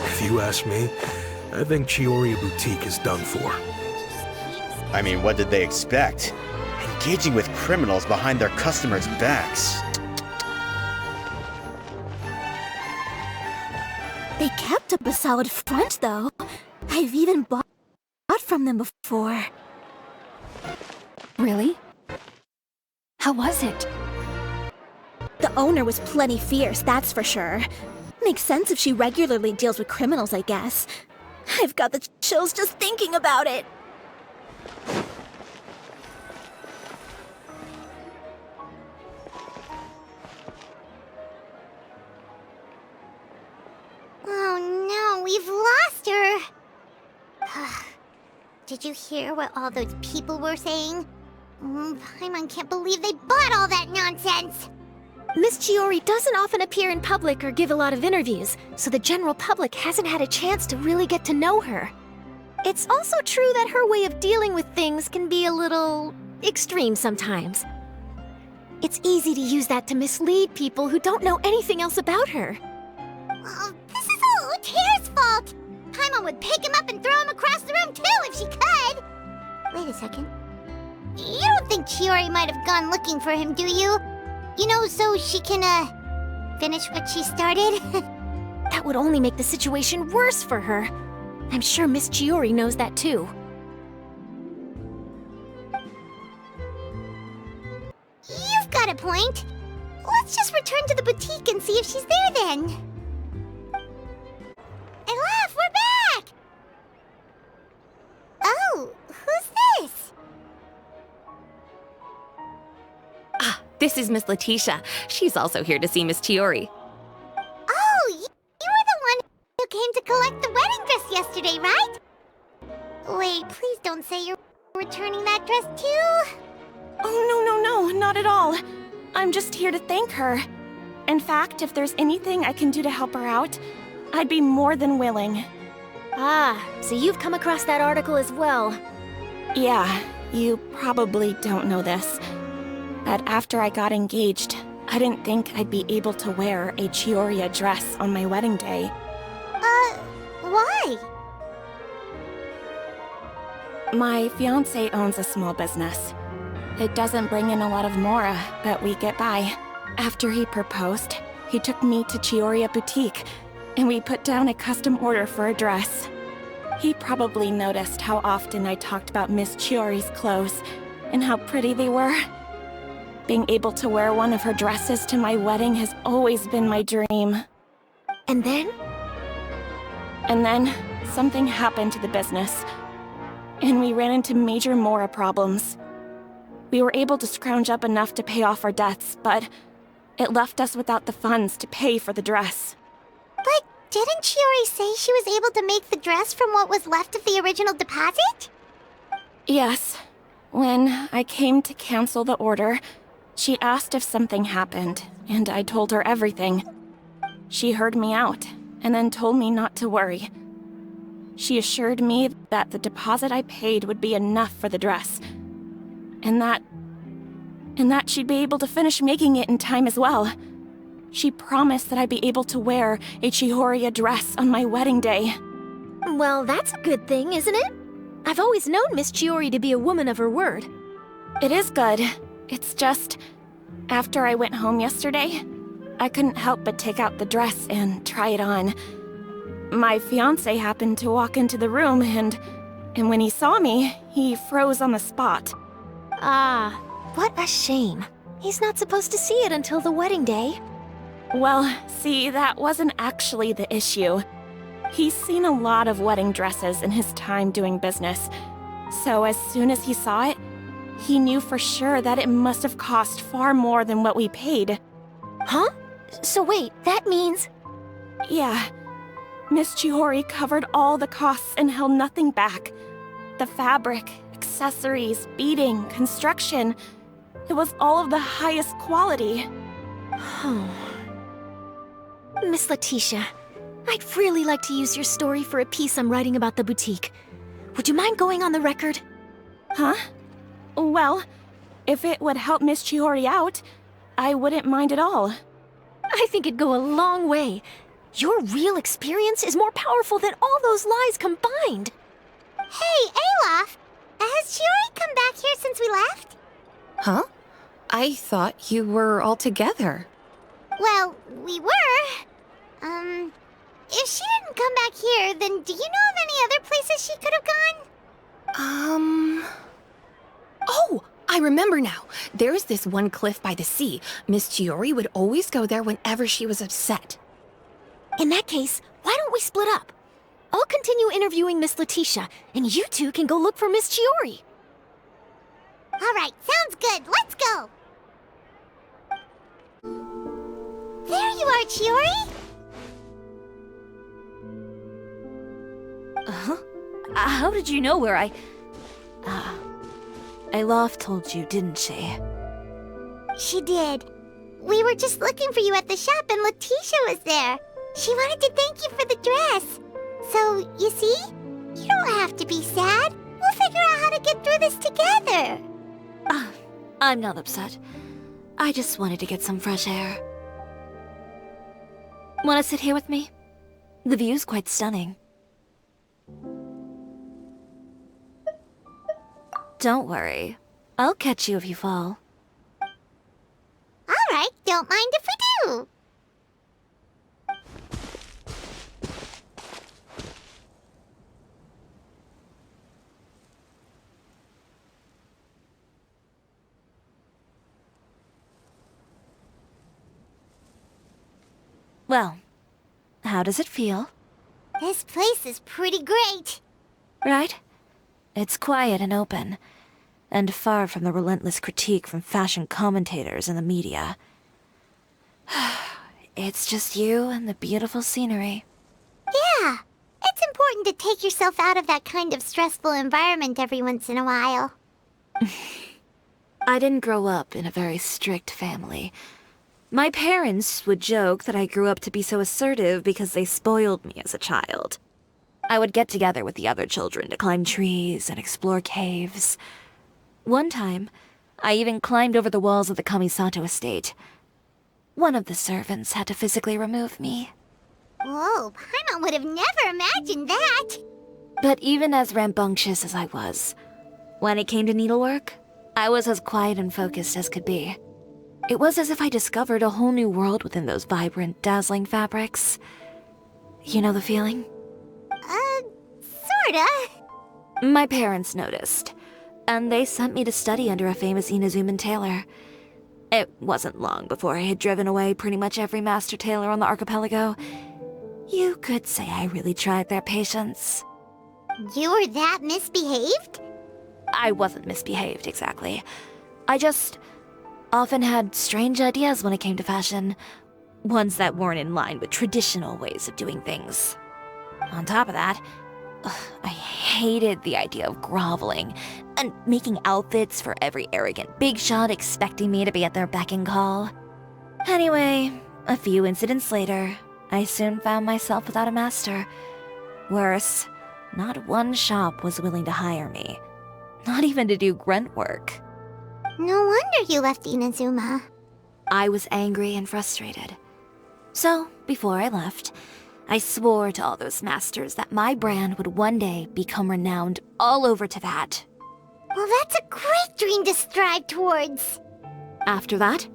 If you ask me, I think Chiori Boutique is done for. I mean, what did they expect? Engaging with criminals behind their customers' backs. They kept up a solid front, though. I've even bought from them before. Really? How was it? The owner was plenty fierce, that's for sure. Makes sense if she regularly deals with criminals, I guess. I've got the chills just thinking about it. Oh no, we've lost her! Did you hear what all those people were saying? Paimon can't believe they bought all that nonsense! Miss Chiori doesn't often appear in public or give a lot of interviews, so the general public hasn't had a chance to really get to know her. It's also true that her way of dealing with things can be a little extreme sometimes. It's easy to use that to mislead people who don't know anything else about her. Oh, this is all Uther's fault! Paimon would pick him up and throw him across the room too if she could! Wait a second. You don't think Chiori might have gone looking for him, do you? You know, so she can, finish what she started? That would only make the situation worse for her. I'm sure Miss Chiori knows that too. You've got a point. Let's just return to the boutique and see if she's there then. Elaf, we're back! Oh, who's this? This is Miss Laetitia. She's also here to see Miss Chiori. Oh, you were the one who came to collect the wedding dress yesterday, right? Wait, please don't say you're returning that dress too? Oh, no, not at all. I'm just here to thank her. In fact, if there's anything I can do to help her out, I'd be more than willing. Ah, so you've come across that article as well. Yeah, you probably don't know this, but after I got engaged, I didn't think I'd be able to wear a Chiori dress on my wedding day. Why? My fiancé owns a small business. It doesn't bring in a lot of mora, but we get by. After he proposed, he took me to Chiori Boutique, and we put down a custom order for a dress. He probably noticed how often I talked about Miss Chiori's clothes, and how pretty they were. Being able to wear one of her dresses to my wedding has always been my dream. And then? And then, something happened to the business, and we ran into major mora problems. We were able to scrounge up enough to pay off our debts, but it left us without the funds to pay for the dress. But didn't Chiori say she was able to make the dress from what was left of the original deposit? Yes. When I came to cancel the order, she asked if something happened, and I told her everything. She heard me out, and then told me not to worry. She assured me that the deposit I paid would be enough for the dress, and that she'd be able to finish making it in time as well. She promised that I'd be able to wear a Chiori dress on my wedding day. Well, that's a good thing, isn't it? I've always known Miss Chiori to be a woman of her word. It is good. It's just, after I went home yesterday, I couldn't help but take out the dress and try it on. My fiancé happened to walk into the room and when he saw me, he froze on the spot. Ah, what a shame. He's not supposed to see it until the wedding day. Well, see, that wasn't actually the issue. He's seen a lot of wedding dresses in his time doing business. So as soon as he saw it, he knew for sure that it must have cost far more than what we paid. Huh? So wait, that means... Yeah. Miss Chiori covered all the costs and held nothing back. The fabric, accessories, beading, construction. It was all of the highest quality. Miss Laetitia, I'd really like to use your story for a piece I'm writing about the boutique. Would you mind going on the record? Huh? Well, if it would help Miss Chiori out, I wouldn't mind at all. I think it'd go a long way. Your real experience is more powerful than all those lies combined. Hey, Olaf! Has Chiori come back here since we left? Huh? I thought you were all together. Well, we were. If she didn't come back here, then do you know of any other places she could have gone? Oh, I remember now. There's this one cliff by the sea. Miss Chiori would always go there whenever she was upset. In that case, why don't we split up? I'll continue interviewing Miss Laetitia, and you two can go look for Miss Chiori. All right, sounds good. Let's go. There you are, Chiori. How did you know where Olaf told you, didn't she? She did. We were just looking for you at the shop and Laetitia was there. She wanted to thank you for the dress. So, you see? You don't have to be sad. We'll figure out how to get through this together. I'm not upset. I just wanted to get some fresh air. Want to sit here with me? The view's quite stunning. Don't worry. I'll catch you if you fall. All right, don't mind if we do. Well, how does it feel? This place is pretty great. Right? It's quiet and open, and far from the relentless critique from fashion commentators and the media. It's just you and the beautiful scenery. Yeah, it's important to take yourself out of that kind of stressful environment every once in a while. I didn't grow up in a very strict family, My parents would joke that I grew up to be so assertive because they spoiled me as a child. I would get together with the other children to climb trees and explore caves. One time, I even climbed over the walls of the Kamisato estate. One of the servants had to physically remove me. Whoa, Paimon would have never imagined that. But even as rambunctious as I was, when it came to needlework, I was as quiet and focused as could be. It was as if I discovered a whole new world within those vibrant, dazzling fabrics. You know the feeling? Sorta. My parents noticed, and they sent me to study under a famous Inazuman tailor. It wasn't long before I had driven away pretty much every master tailor on the archipelago. You could say I really tried their patience. You were that misbehaved? I wasn't misbehaved, exactly. I just often had strange ideas when it came to fashion. Ones that weren't in line with traditional ways of doing things. On top of that, I hated the idea of groveling and making outfits for every arrogant big shot expecting me to be at their beck and call. Anyway, a few incidents later, I soon found myself without a master. Worse, not one shop was willing to hire me. Not even to do grunt work. No wonder you left Inazuma. I was angry and frustrated. So, before I left, I swore to all those masters that my brand would one day become renowned all over Teyvat. Well, that's a great dream to strive towards. After that,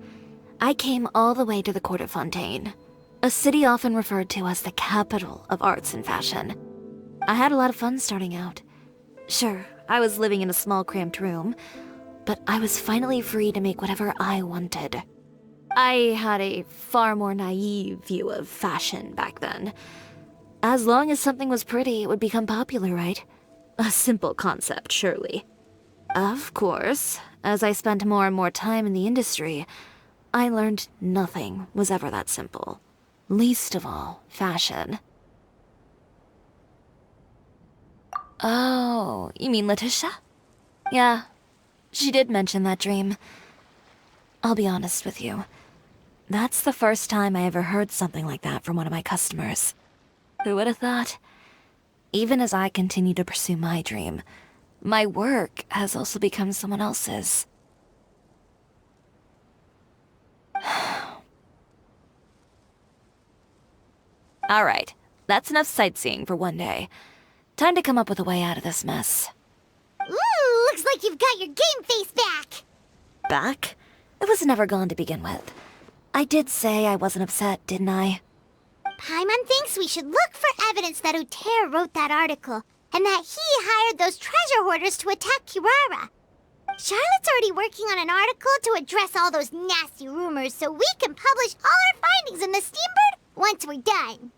I came all the way to the court of Fontaine, a city often referred to as the capital of arts and fashion. I had a lot of fun starting out. Sure, I was living in a small cramped room, but I was finally free to make whatever I wanted. I had a far more naive view of fashion back then. As long as something was pretty, it would become popular, right? A simple concept, surely. Of course, as I spent more and more time in the industry, I learned nothing was ever that simple. Least of all, fashion. Oh, you mean Laetitia? Yeah, she did mention that dream. I'll be honest with you. That's the first time I ever heard something like that from one of my customers. Who would have thought? Even as I continue to pursue my dream, my work has also become someone else's. Alright, that's enough sightseeing for one day. Time to come up with a way out of this mess. Ooh, looks like you've got your game face back! Back? It was never gone to begin with. I did say I wasn't upset, didn't I? Paimon thinks we should look for evidence that Uther wrote that article, and that he hired those treasure hoarders to attack Kirara. Charlotte's already working on an article to address all those nasty rumors so we can publish all our findings in the Steambird once we're done.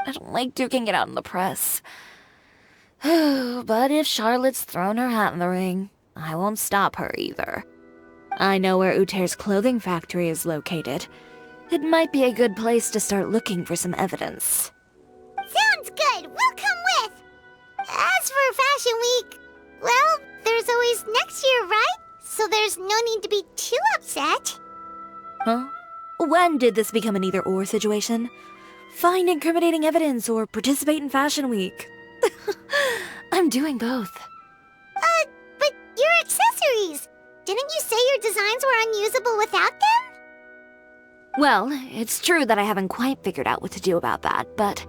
I don't like duking it out in the press. But if Charlotte's thrown her hat in the ring, I won't stop her either. I know where Uther's clothing factory is located. It might be a good place to start looking for some evidence. Sounds good! We'll come with! As for Fashion Week, well, there's always next year, right? So there's no need to be too upset. Huh? When did this become an either-or situation? Find incriminating evidence or participate in Fashion Week. I'm doing both. But your accessories! Didn't you say your designs were unusable without them? Well, it's true that I haven't quite figured out what to do about that, but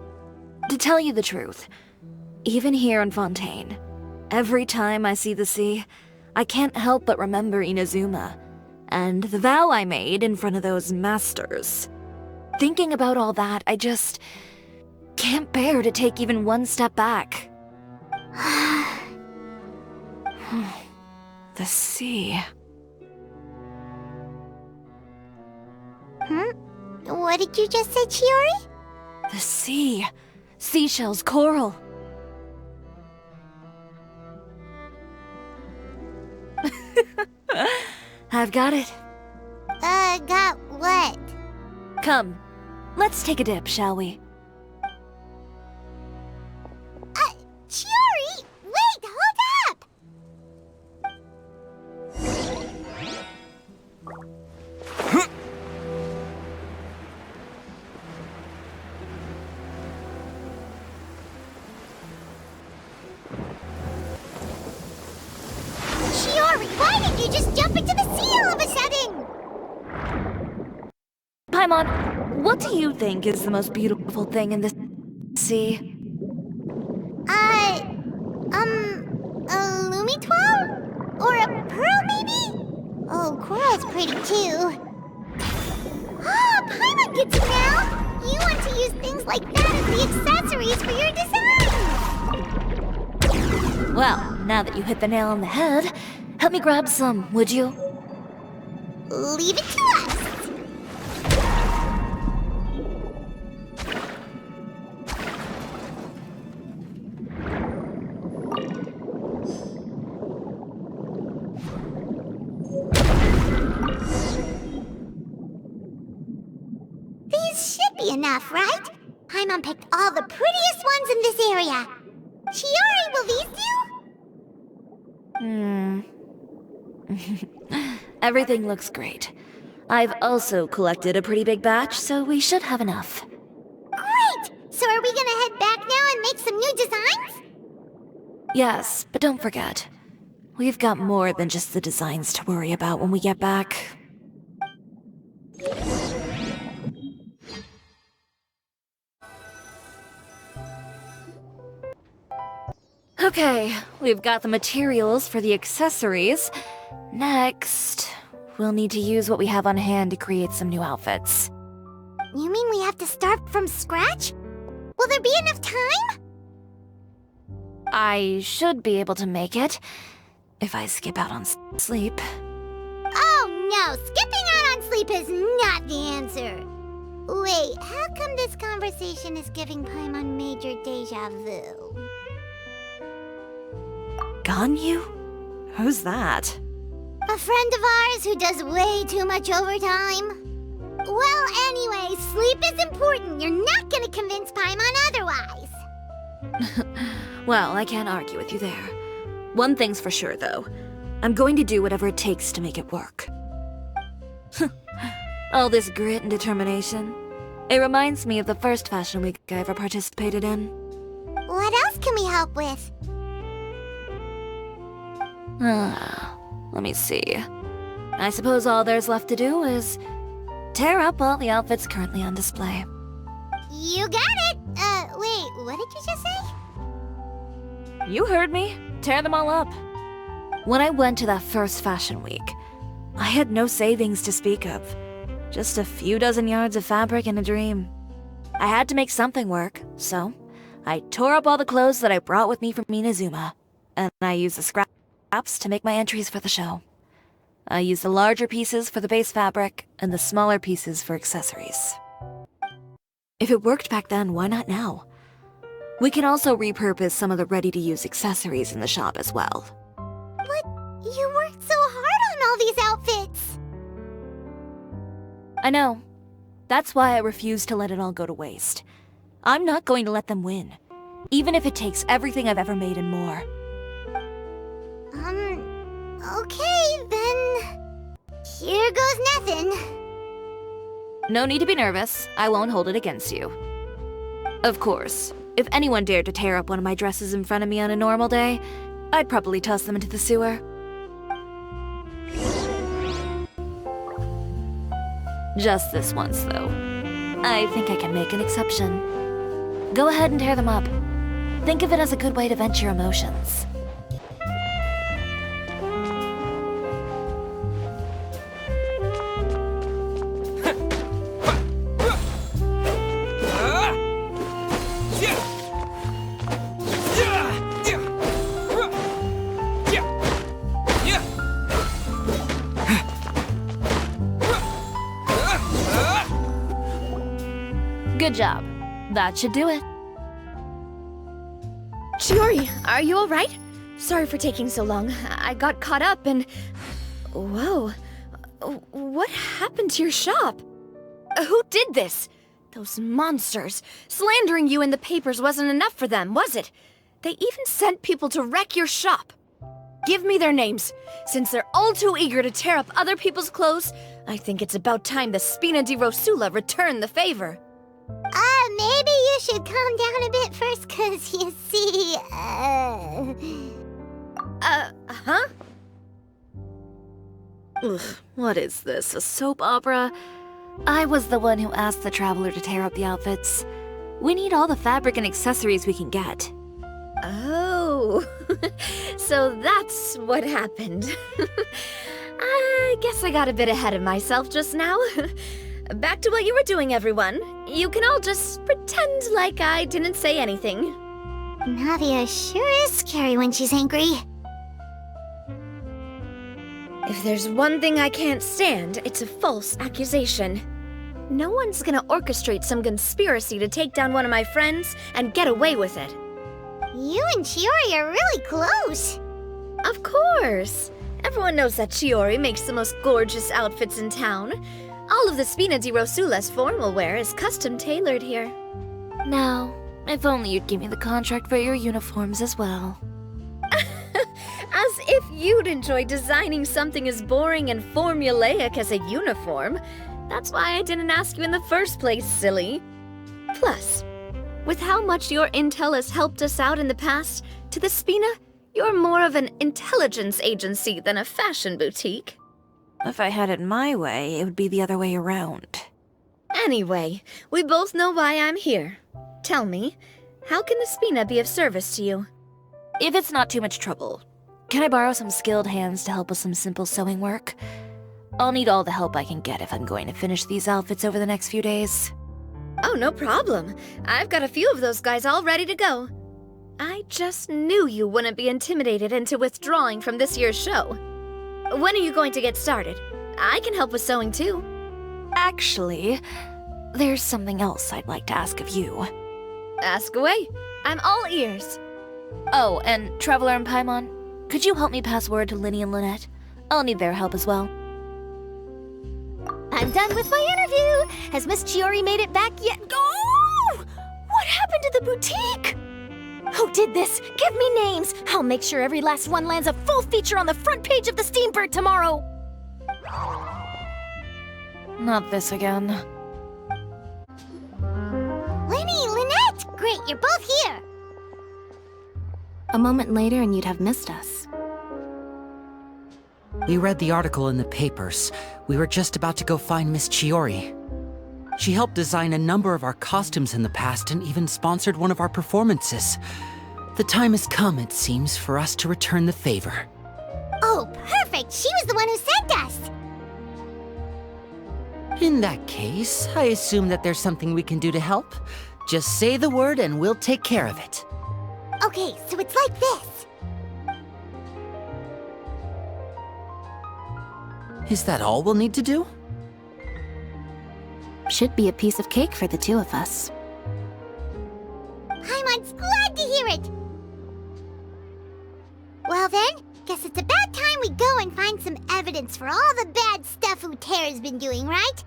to tell you the truth, even here in Fontaine, every time I see the sea, I can't help but remember Inazuma, and the vow I made in front of those masters. Thinking about all that, I just can't bear to take even one step back. The sea. What did you just say, Chiori? The sea. Seashells, coral. I've got it. Got what? Come, let's take a dip, shall we? Chiori! Wait, hold up! Why did you just jump into the sea all of a sudden? Paimon, what do you think is the most beautiful thing in this sea? A lumitoile? Or a pearl, maybe? Oh, coral's pretty too. Ah, Paimon gets it now! You want to use things like that as the accessories for your designs! Well, now that you hit the nail on the head, help me grab some, would you? Leave it to us! Enough, right? Paimon picked all the prettiest ones in this area. Chiori, will these do? Everything looks great. I've also collected a pretty big batch, so we should have enough. Great! So are we gonna head back now and make some new designs? Yes, but don't forget, we've got more than just the designs to worry about when we get back. Okay, we've got the materials for the accessories. Next, we'll need to use what we have on hand to create some new outfits. You mean we have to start from scratch? Will there be enough time? I should be able to make it, if I skip out on sleep. Oh no, skipping out on sleep is not the answer. Wait, how come this conversation is giving Paimon major deja vu? Ganyu? Who's that? A friend of ours who does way too much overtime. Well, anyway, sleep is important. You're not gonna convince Paimon otherwise. Well, I can't argue with you there. One thing's for sure, though. I'm going to do whatever it takes to make it work. All this grit and determination. It reminds me of the first fashion week I ever participated in. What else can we help with? Let me see. I suppose all there's left to do is tear up all the outfits currently on display. You got it! Wait, what did you just say? You heard me. Tear them all up. When I went to that first fashion week, I had no savings to speak of. Just a few dozen yards of fabric and a dream. I had to make something work, so I tore up all the clothes that I brought with me from Inazuma, and I used the scraps to make my entries for the show. I used the larger pieces for the base fabric, and the smaller pieces for accessories. If it worked back then, why not now? We can also repurpose some of the ready-to-use accessories in the shop as well. But you worked so hard on all these outfits! I know. That's why I refuse to let it all go to waste. I'm not going to let them win, even if it takes everything I've ever made and more. Okay, then... Here goes nothing. No need to be nervous. I won't hold it against you. Of course, if anyone dared to tear up one of my dresses in front of me on a normal day, I'd probably toss them into the sewer. Just this once, though. I think I can make an exception. Go ahead and tear them up. Think of it as a good way to vent your emotions. Good job. That should do it. Chiori, are you alright? Sorry for taking so long. I got caught up and... Whoa. What happened to your shop? Who did this? Those monsters. Slandering you in the papers wasn't enough for them, was it? They even sent people to wreck your shop. Give me their names. Since they're all too eager to tear up other people's clothes, I think it's about time the Spina di Rosula return the favor. Maybe you should calm down a bit first, 'cause you see, huh? Ugh, what is this, a soap opera? I was the one who asked the Traveler to tear up the outfits. We need all the fabric and accessories we can get. Oh, so that's what happened. I guess I got a bit ahead of myself just now. Back to what you were doing, everyone. You can all just pretend like I didn't say anything. Navia sure is scary when she's angry. If there's one thing I can't stand, it's a false accusation. No one's gonna orchestrate some conspiracy to take down one of my friends and get away with it. You and Chiori are really close. Of course. Everyone knows that Chiori makes the most gorgeous outfits in town. All of the Spina di Rosula's formal wear is custom tailored here. Now, if only you'd give me the contract for your uniforms as well. As if you'd enjoy designing something as boring and formulaic as a uniform. That's why I didn't ask you in the first place, silly. Plus, with how much your intel has helped us out in the past, to the Spina, you're more of an intelligence agency than a fashion boutique. If I had it my way, it would be the other way around. Anyway, we both know why I'm here. Tell me, how can the Spina be of service to you? If it's not too much trouble, can I borrow some skilled hands to help with some simple sewing work? I'll need all the help I can get if I'm going to finish these outfits over the next few days. Oh, no problem. I've got a few of those guys all ready to go. I just knew you wouldn't be intimidated into withdrawing from this year's show. When are you going to get started? I can help with sewing too. Actually, there's something else I'd like to ask of you. Ask away. I'm all ears. Oh, and Traveler and Paimon, could you help me pass word to Linny and Lynette? I'll need their help as well. I'm done with my interview! Has Miss Chiori made it back yet? Oh! What happened to the boutique? Who did this? Give me names! I'll make sure every last one lands a full feature on the front page of the Steambird tomorrow! Not this again. Linny, Lynette! Great, you're both here! A moment later and you'd have missed us. We read the article in the papers. We were just about to go find Miss Chiori. She helped design a number of our costumes in the past and even sponsored one of our performances. The time has come, it seems, for us to return the favor. Oh, perfect! She was the one who sent us! In that case, I assume that there's something we can do to help. Just say the word and we'll take care of it. Okay, so it's like this. Is that all we'll need to do? Should be a piece of cake for the two of us. Paimon's glad to hear it! Well then, guess it's about time we go and find some evidence for all the bad stuff Uther's been doing, right?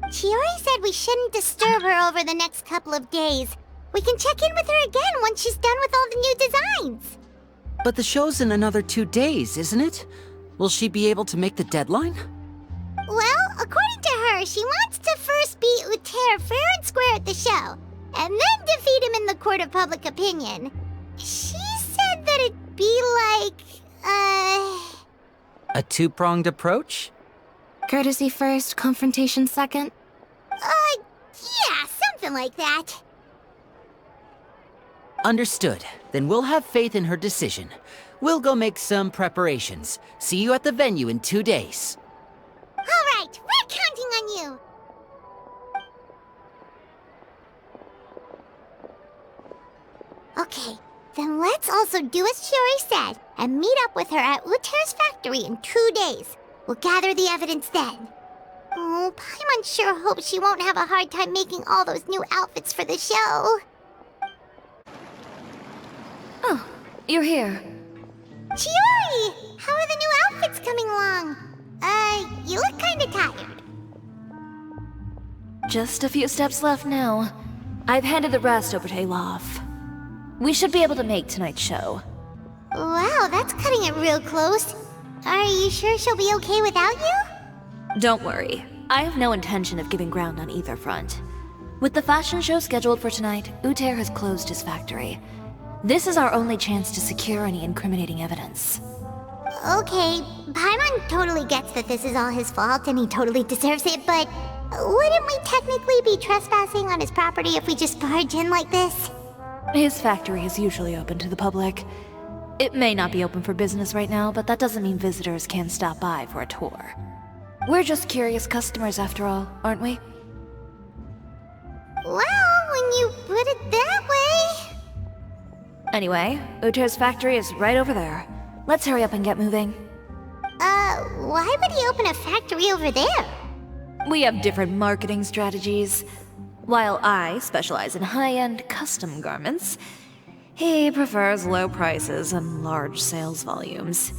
Chiori said we shouldn't disturb her over the next couple of days. We can check in with her again once she's done with all the new designs. But the show's in another 2 days, isn't it? Will she be able to make the deadline? Well, according to her, she wants to first beat Uther fair and square at the show, and then defeat him in the court of public opinion. She said that it'd be like, A two-pronged approach? Courtesy first, confrontation second? Yeah, something like that. Understood. Then we'll have faith in her decision. We'll go make some preparations. See you at the venue in 2 days. All right, we're counting on you. Okay, then let's also do as Chiori said and meet up with her at Uther's factory in 2 days. We'll gather the evidence then. Oh, Paimon sure hopes she won't have a hard time making all those new outfits for the show. Oh, you're here. Chiori! How are the new outfits coming along? You look kinda tired. Just a few steps left now. I've handed the rest over to Olaf. We should be able to make tonight's show. Wow, that's cutting it real close. Are you sure she'll be okay without you? Don't worry. I have no intention of giving ground on either front. With the fashion show scheduled for tonight, Uther has closed his factory. This is our only chance to secure any incriminating evidence. Okay, Paimon totally gets that this is all his fault and he totally deserves it, but wouldn't we technically be trespassing on his property if we just barge in like this? His factory is usually open to the public. It may not be open for business right now, but that doesn't mean visitors can't stop by for a tour. We're just curious customers after all, aren't we? Well, when you put it that way... Anyway, Uther's factory is right over there. Let's hurry up and get moving. Why would he open a factory over there? We have different marketing strategies. While I specialize in high-end custom garments, he prefers low prices and large sales volumes.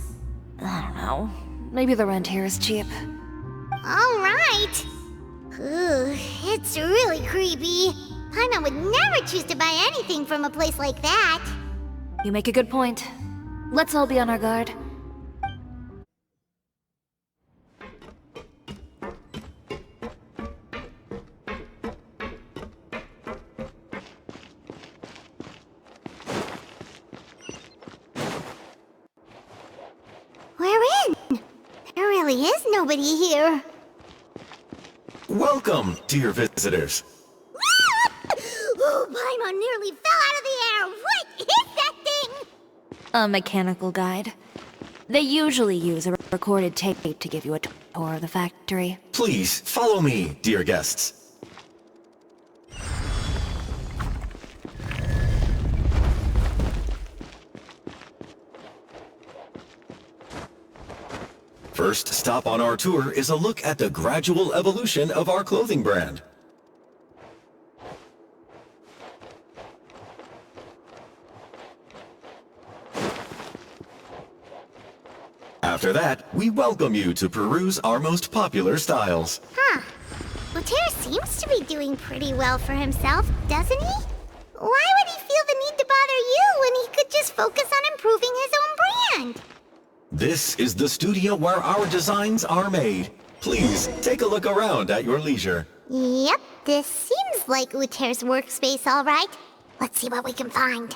I don't know. Maybe the rent here is cheap. Alright. It's really creepy. Paimon would never choose to buy anything from a place like that. You make a good point. Let's all be on our guard. We're in. There really is nobody here. Welcome, dear visitors. Oh, Paimon nearly fell out of the air. What is that thing? A mechanical guide. They usually use a recorded tape to give you a tour of the factory. Please, follow me, dear guests. First stop on our tour is a look at the gradual evolution of our clothing brand. After that, we welcome you to peruse our most popular styles. Huh. Uther seems to be doing pretty well for himself, doesn't he? Why would he feel the need to bother you when he could just focus on improving his own brand? This is the studio where our designs are made. Please, take a look around at your leisure. Yep, this seems like Uther's workspace, all right. Let's see what we can find.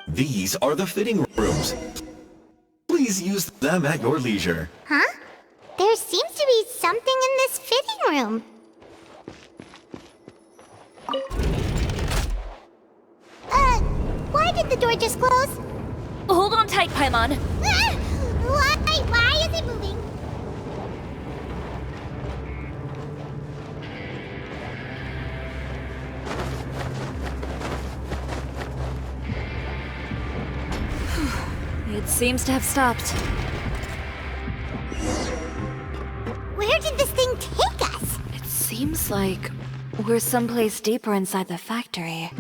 These are the fitting rooms. Please use them at your leisure. Huh? There seems to be something in this fitting room. Why did the door just close? Hold on tight, Paimon. Why is it moving? It seems to have stopped. Where did this thing take us? It seems like we're someplace deeper inside the factory.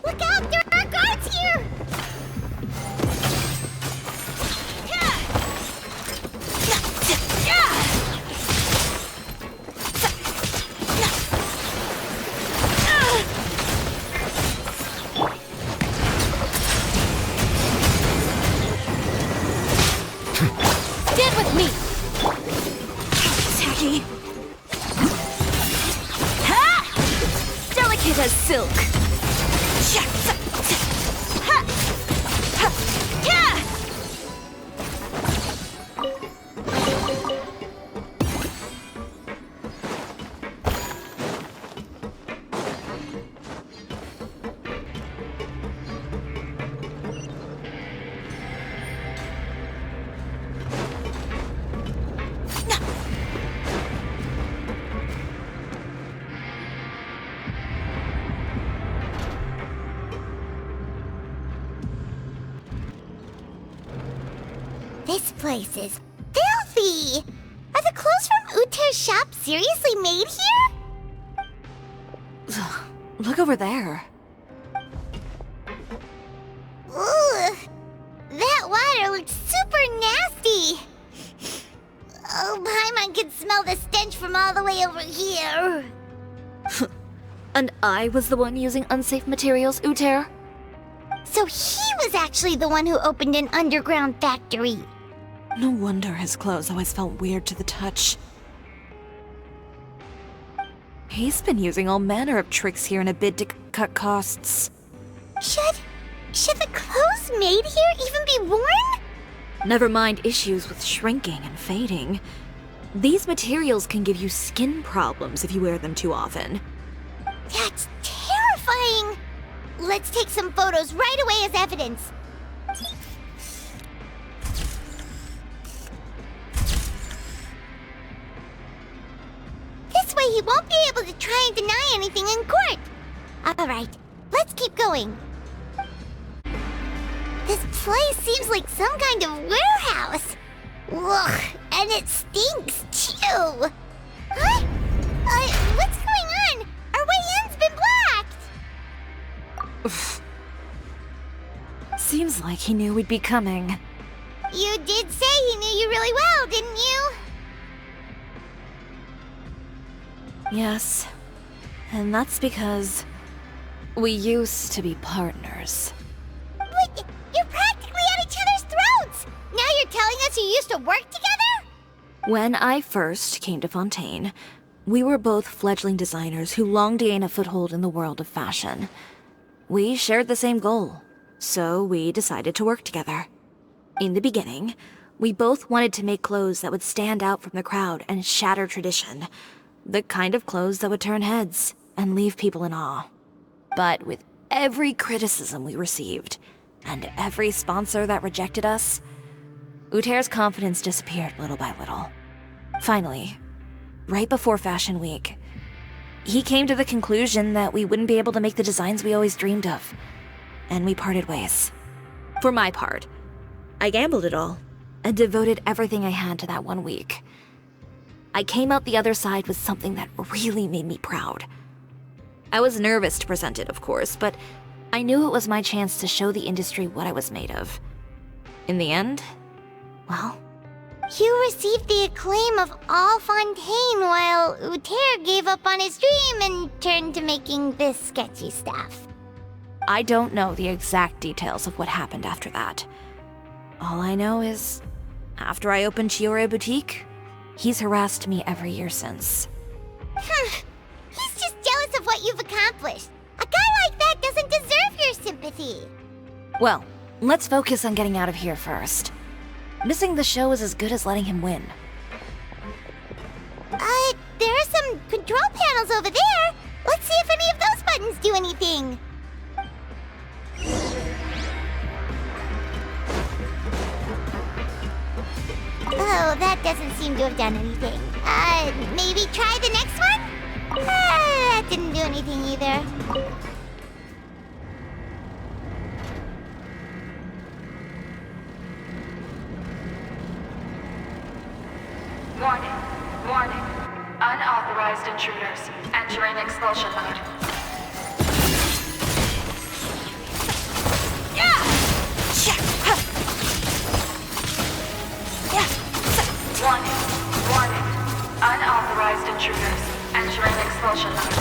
Look out! There are guards here! Stand with me! Tacky! Ha! Delicate as silk! This place is filthy! Are the clothes from Uther's shop seriously made here? Look over there. Ooh, that water looks super nasty! Oh, Paimon can smell the stench from all the way over here. And I was the one using unsafe materials, Uther? So he was actually the one who opened an underground factory. No wonder his clothes always felt weird to the touch. He's been using all manner of tricks here in a bid to cut costs. Should the clothes made here even be worn? Never mind issues with shrinking and fading. These materials can give you skin problems if you wear them too often. That's terrifying! Let's take some photos right away as evidence. This way he won't be able to try and deny anything in court. Alright, let's keep going. This place seems like some kind of warehouse. Ugh, and it stinks too. Huh? What's going on? Our way in's been blocked. Seems like he knew we'd be coming. You did say he knew you really well, didn't you? Yes. And that's because we used to be partners. But you're practically at each other's throats! Now you're telling us you used to work together? When I first came to Fontaine, we were both fledgling designers who longed to gain a foothold in the world of fashion. We shared the same goal, so we decided to work together. In the beginning, we both wanted to make clothes that would stand out from the crowd and shatter tradition. The kind of clothes that would turn heads and leave people in awe. But with every criticism we received, and every sponsor that rejected us, Uther's confidence disappeared little by little. Finally, right before Fashion Week, he came to the conclusion that we wouldn't be able to make the designs we always dreamed of, and we parted ways. For my part, I gambled it all, and devoted everything I had to that 1 week. I came out the other side with something that really made me proud. I was nervous to present it, of course, but I knew it was my chance to show the industry what I was made of. In the end, well... You received the acclaim of all Fontaine while Uther gave up on his dream and turned to making this sketchy stuff. I don't know the exact details of what happened after that. All I know is, after I opened Chiori Boutique, he's harassed me every year since. He's just jealous of what you've accomplished. A guy like that doesn't deserve your sympathy. Well, let's focus on getting out of here first. Missing the show is as good as letting him win. There are some control panels over there. Let's see if any of those buttons do anything. Oh, that doesn't seem to have done anything. Maybe try the next one? That didn't do anything either. Warning. Warning. Unauthorized intruders entering expulsion mode. Warning. Warning. Unauthorized intruders entering expulsion mode.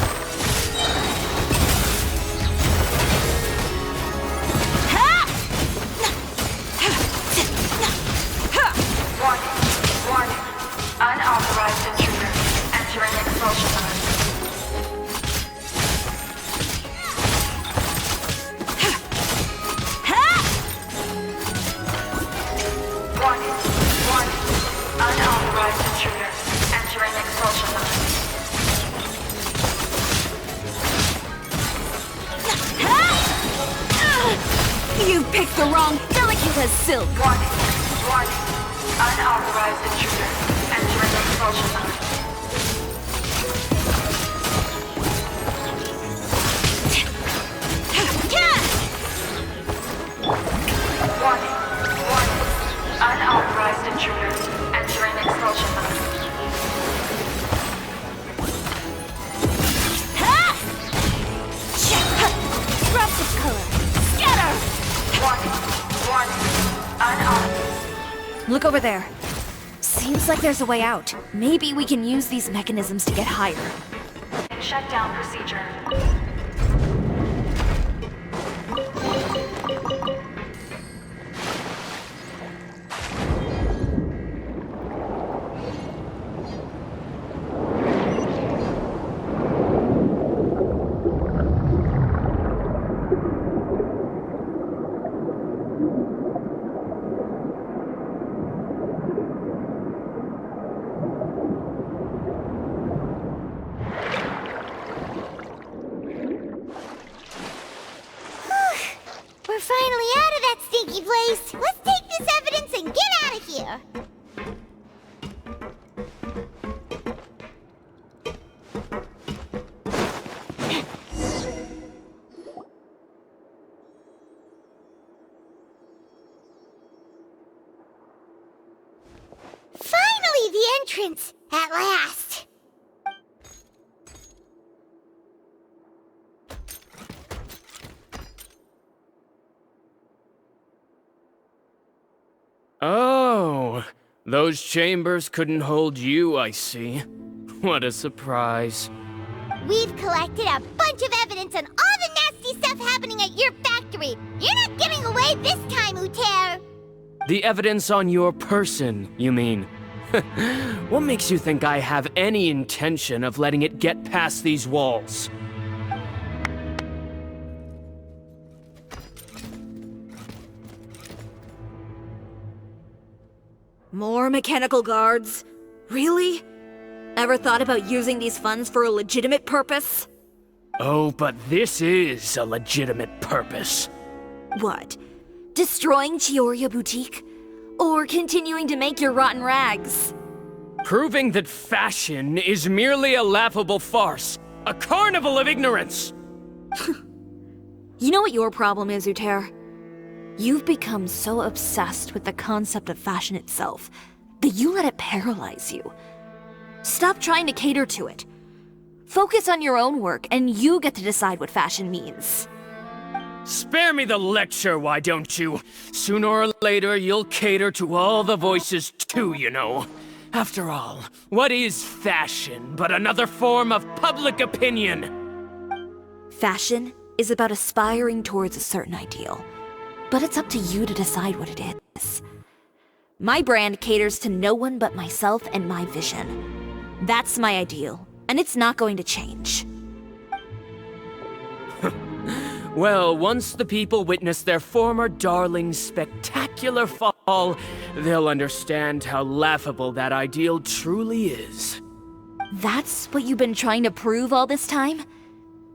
Warning. Warning. Unauthorized intruders entering expulsion mode. Warning. Warning. Unauthorized intruders entering expulsion mode. You picked the wrong delicate as silk. Warning. Warning. Unauthorized intruders entering expulsion mode. Warning. Warning. Unauthorized intruders. Entering expulsion mode. Disruptive color. Scatter! Warning. Unarmed. Look over there. Seems like there's a way out. Maybe we can use these mechanisms to get higher. Shutdown procedure. We're finally out of that stinky place. Let's take this evidence and get out of here. Finally, the entrance! At last! Oh, those chambers couldn't hold you, I see. What a surprise. We've collected a bunch of evidence on all the nasty stuff happening at your factory. You're not getting away this time, Uther. The evidence on your person, you mean? What makes you think I have any intention of letting it get past these walls? More mechanical guards? Really? Ever thought about using these funds for a legitimate purpose? Oh, but this is a legitimate purpose. What? Destroying Chiori Boutique? Or continuing to make your rotten rags? Proving that fashion is merely a laughable farce. A carnival of ignorance! You know what your problem is, Uther? You've become so obsessed with the concept of fashion itself that you let it paralyze you. Stop trying to cater to it. Focus on your own work, and you get to decide what fashion means. Spare me the lecture, why don't you? Sooner or later, you'll cater to all the voices too, you know. After all, what is fashion but another form of public opinion? Fashion is about aspiring towards a certain ideal, but it's up to you to decide what it is. My brand caters to no one but myself and my vision. That's my ideal, and it's not going to change. Well, once the people witness their former darling's spectacular fall, they'll understand how laughable that ideal truly is. That's what you've been trying to prove all this time?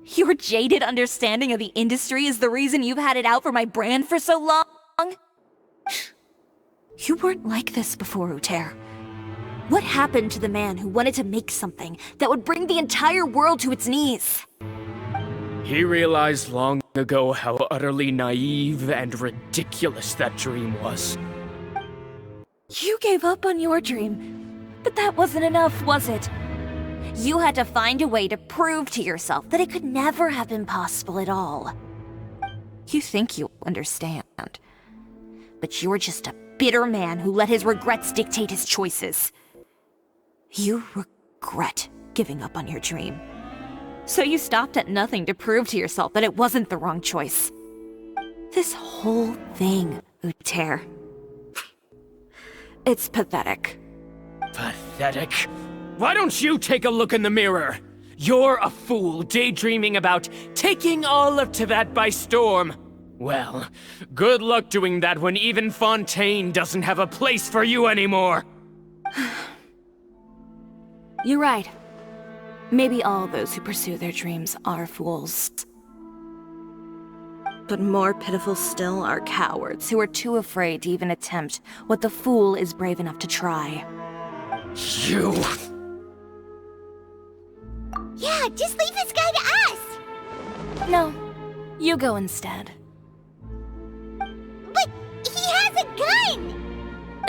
Your jaded understanding of the industry is the reason you've had it out for my brand for so long? You weren't like this before, Uther. What happened to the man who wanted to make something that would bring the entire world to its knees? He realized long ago how utterly naive and ridiculous that dream was. You gave up on your dream, but that wasn't enough, was it? You had to find a way to prove to yourself that it could never have been possible at all. You think you understand, but you're just a bitter man who let his regrets dictate his choices. You regret giving up on your dream. So you stopped at nothing to prove to yourself that it wasn't the wrong choice. This whole thing, Uther. It's pathetic. Pathetic? Why don't you take a look in the mirror? You're a fool daydreaming about taking all of Tibet by storm. Well, good luck doing that when even Fontaine doesn't have a place for you anymore. You're right. Maybe all those who pursue their dreams are fools. But more pitiful still are cowards who are too afraid to even attempt what the fool is brave enough to try. You... Yeah, just leave this guy to us! No, you go instead. But he has a gun!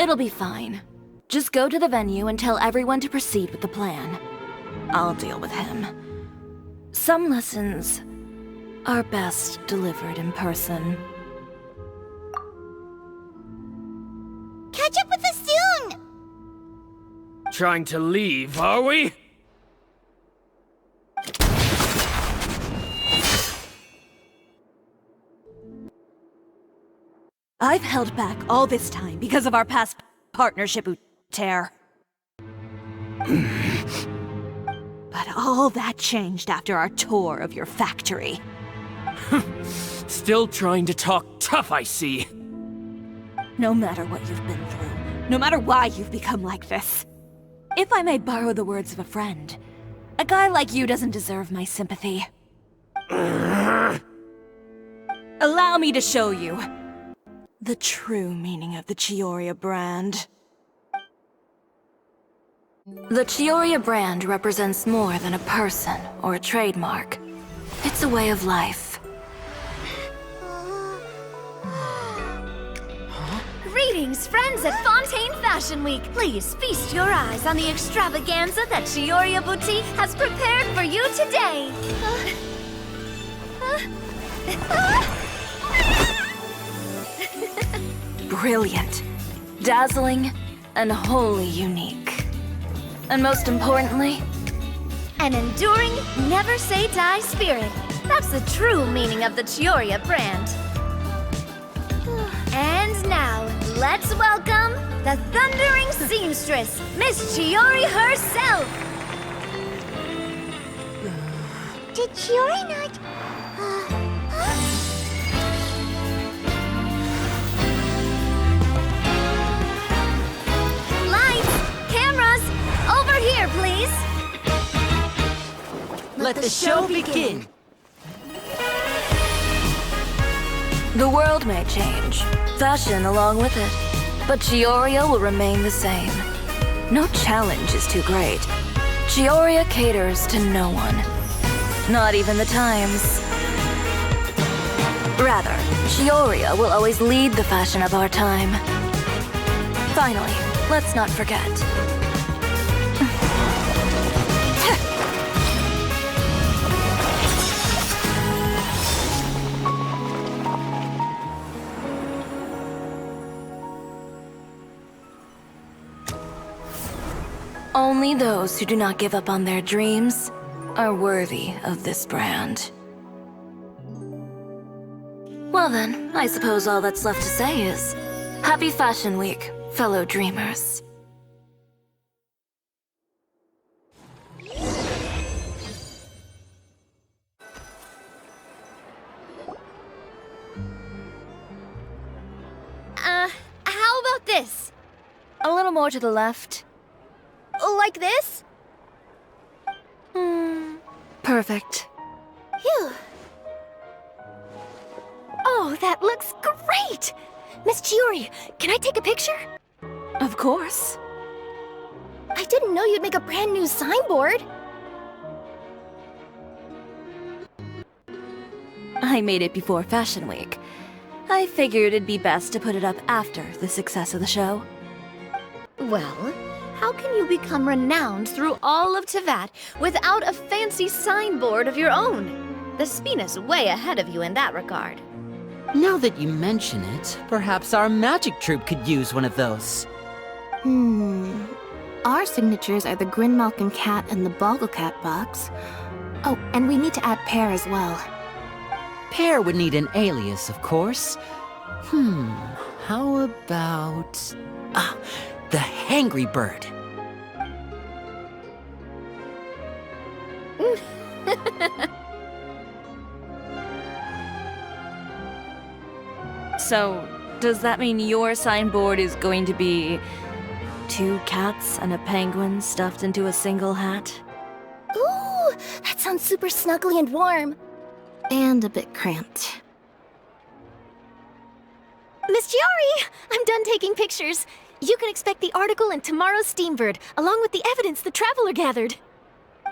It'll be fine. Just go to the venue and tell everyone to proceed with the plan. I'll deal with him. Some lessons are best delivered in person. Catch up with us soon! Trying to leave, are we? I've held back all this time because of our past partnership, Uther. But all that changed after our tour of your factory. Still trying to talk tough, I see. No matter what you've been through, no matter why you've become like this. If I may borrow the words of a friend, a guy like you doesn't deserve my sympathy. Allow me to show you the true meaning of the Chiori brand. The Chiori brand represents more than a person or a trademark. It's a way of life. Greetings, friends at Fontaine Fashion Week. Please feast your eyes on the extravaganza that Chiori Boutique has prepared for you today. Brilliant, dazzling, and wholly unique. And most importantly, an enduring, never-say-die spirit. That's the true meaning of the Chiori brand. And now, let's welcome the thundering seamstress, Miss Chiori herself! Did Chiori not... Lights! Cameras! Over here, please! Let the show begin! The world may change, fashion along with it, but Chiori will remain the same. No challenge is too great. Chiori caters to no one, not even the times. Rather, Chiori will always lead the fashion of our time. Finally, let's not forget. Only those who do not give up on their dreams are worthy of this brand. Well then, I suppose all that's left to say is, Happy Fashion Week, fellow dreamers. How about this? A little more to the left. Like this? Perfect. Phew. Oh, that looks great! Miss Chiori, can I take a picture? Of course. I didn't know you'd make a brand new signboard. I made it before Fashion Week. I figured it'd be best to put it up after the success of the show. Well, how can you become renowned through all of Tevat without a fancy signboard of your own? The Spina's way ahead of you in that regard. Now that you mention it, perhaps our magic troupe could use one of those. Our signatures are the Grinmalkin cat and the Bogglecat box. Oh, and we need to add Pear as well. Pear would need an alias, of course. How about... the Hangry Bird. So, does that mean your signboard is going to be 2 cats and a penguin stuffed into a single hat? Ooh, that sounds super snuggly and warm. And a bit cramped. Miss Chiori, I'm done taking pictures. You can expect the article in tomorrow's Steambird, along with the evidence the Traveler gathered.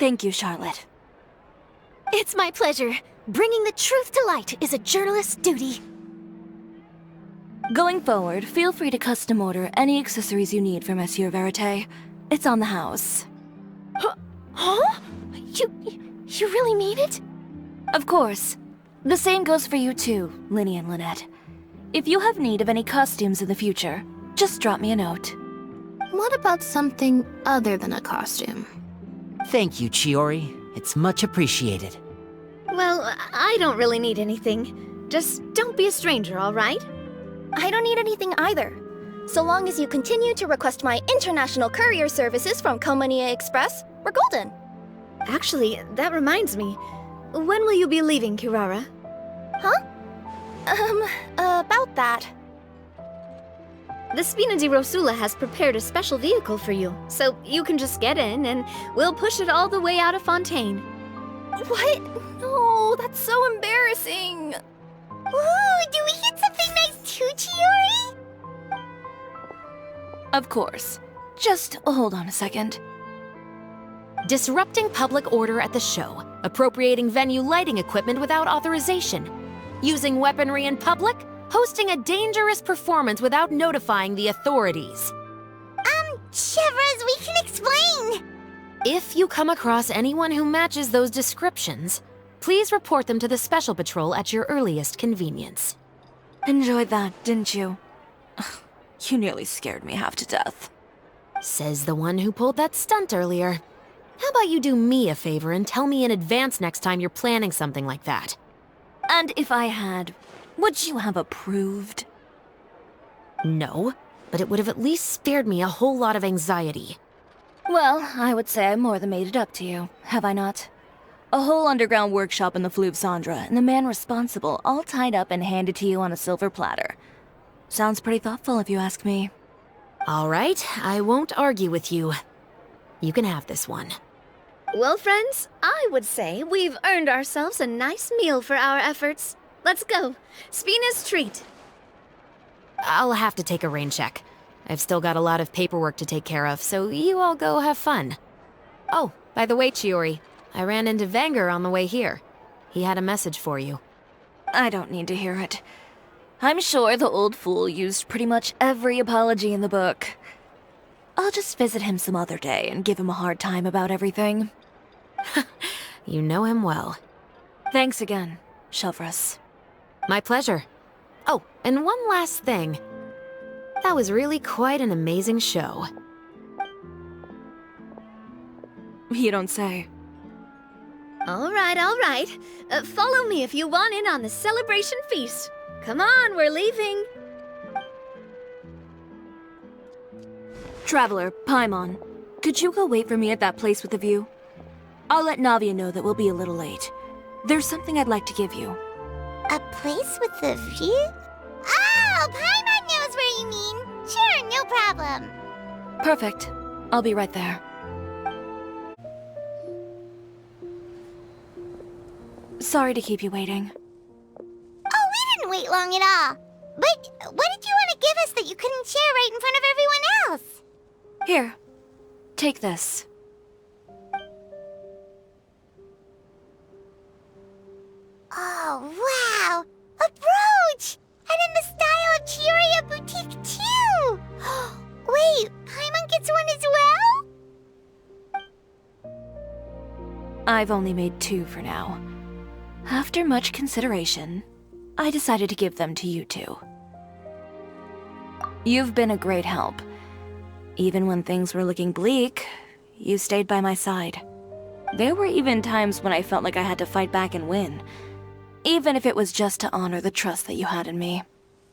Thank you, Charlotte. It's my pleasure. Bringing the truth to light is a journalist's duty. Going forward, feel free to custom order any accessories you need for Monsieur Verite. It's on the house. Huh? You really mean it? Of course. The same goes for you too, Linny and Lynette. If you have need of any costumes in the future, just drop me a note. What about something other than a costume? Thank you, Chiori. It's much appreciated. Well, I don't really need anything. Just don't be a stranger, all right? I don't need anything either. So long as you continue to request my international courier services from Komaniya Express, we're golden. Actually, that reminds me. When will you be leaving, Kirara? Huh? About that. The Spina di Rosula has prepared a special vehicle for you, so you can just get in and we'll push it all the way out of Fontaine. What? No, that's so embarrassing. Ooh, do we get something nice too, Chiori? Of course. Just hold on a second. Disrupting public order at the show, appropriating venue lighting equipment without authorization, using weaponry in public, hosting a dangerous performance without notifying the authorities. Chevreuse, we can explain! If you come across anyone who matches those descriptions, please report them to the Special Patrol at your earliest convenience. Enjoyed that, didn't you? You nearly scared me half to death. Says the one who pulled that stunt earlier. How about you do me a favor and tell me in advance next time you're planning something like that? And if I had, would you have approved? No, but it would have at least spared me a whole lot of anxiety. Well, I would say I more than made it up to you, have I not? A whole underground workshop in the Fleuve Cendre, and the man responsible all tied up and handed to you on a silver platter. Sounds pretty thoughtful if you ask me. All right, I won't argue with you. You can have this one. Well, friends, I would say we've earned ourselves a nice meal for our efforts. Let's go. Spina's treat. I'll have to take a rain check. I've still got a lot of paperwork to take care of, so you all go have fun. Oh, by the way, Chiori, I ran into Vanger on the way here. He had a message for you. I don't need to hear it. I'm sure the old fool used pretty much every apology in the book. I'll just visit him some other day and give him a hard time about everything. You know him well. Thanks again, Chevreuse. My pleasure. Oh, and one last thing. That was really quite an amazing show. You don't say. All right, all right. Follow me if you want in on the celebration feast. Come on, we're leaving. Traveler, Paimon, could you go wait for me at that place with the view? I'll let Navia know that we'll be a little late. There's something I'd like to give you. A place with a view? Oh, Paimon knows where you mean. Sure, no problem. Perfect. I'll be right there. Sorry to keep you waiting. Oh, we didn't wait long at all. But what did you want to give us that you couldn't share right in front of everyone else? Here, take this. Oh, wow! A brooch! And in the style of Chiori Boutique, too! Wait, Paimon gets one as well? I've only made 2 for now. After much consideration, I decided to give them to you two. You've been a great help. Even when things were looking bleak, you stayed by my side. There were even times when I felt like I had to fight back and win, even if it was just to honor the trust that you had in me.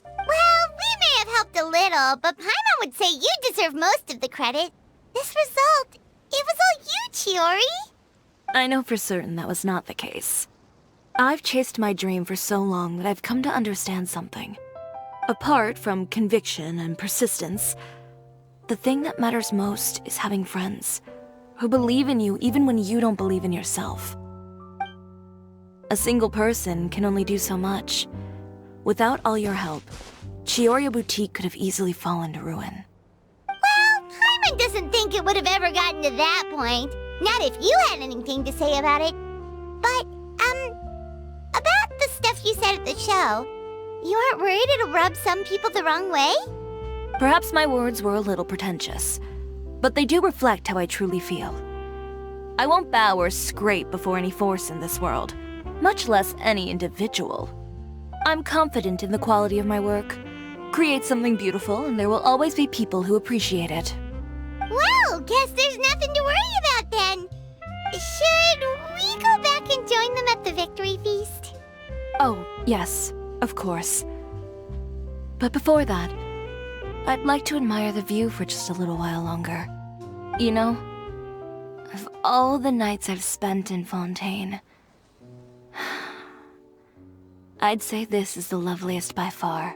Well, we may have helped a little, but Paimon would say you deserve most of the credit. This result, it was all you, Chiori. I know for certain that was not the case. I've chased my dream for so long that I've come to understand something. Apart from conviction and persistence, the thing that matters most is having friends who believe in you even when you don't believe in yourself. A single person can only do so much. Without all your help, Chiori Boutique could have easily fallen to ruin. Well, Paimon doesn't think it would have ever gotten to that point. Not if you had anything to say about it. But, about the stuff you said at the show, You aren't worried it'll rub some people the wrong way? Perhaps my words were a little pretentious, but they do reflect how I truly feel. I won't bow or scrape before any force in this world, much less any individual. I'm confident in the quality of my work. Create something beautiful, and there will always be people who appreciate it. Well, guess there's nothing to worry about then. Should we go back and join them at the victory feast? Oh, yes, of course. But before that, I'd like to admire the view for just a little while longer. You know, of all the nights I've spent in Fontaine, I'd say this is the loveliest by far.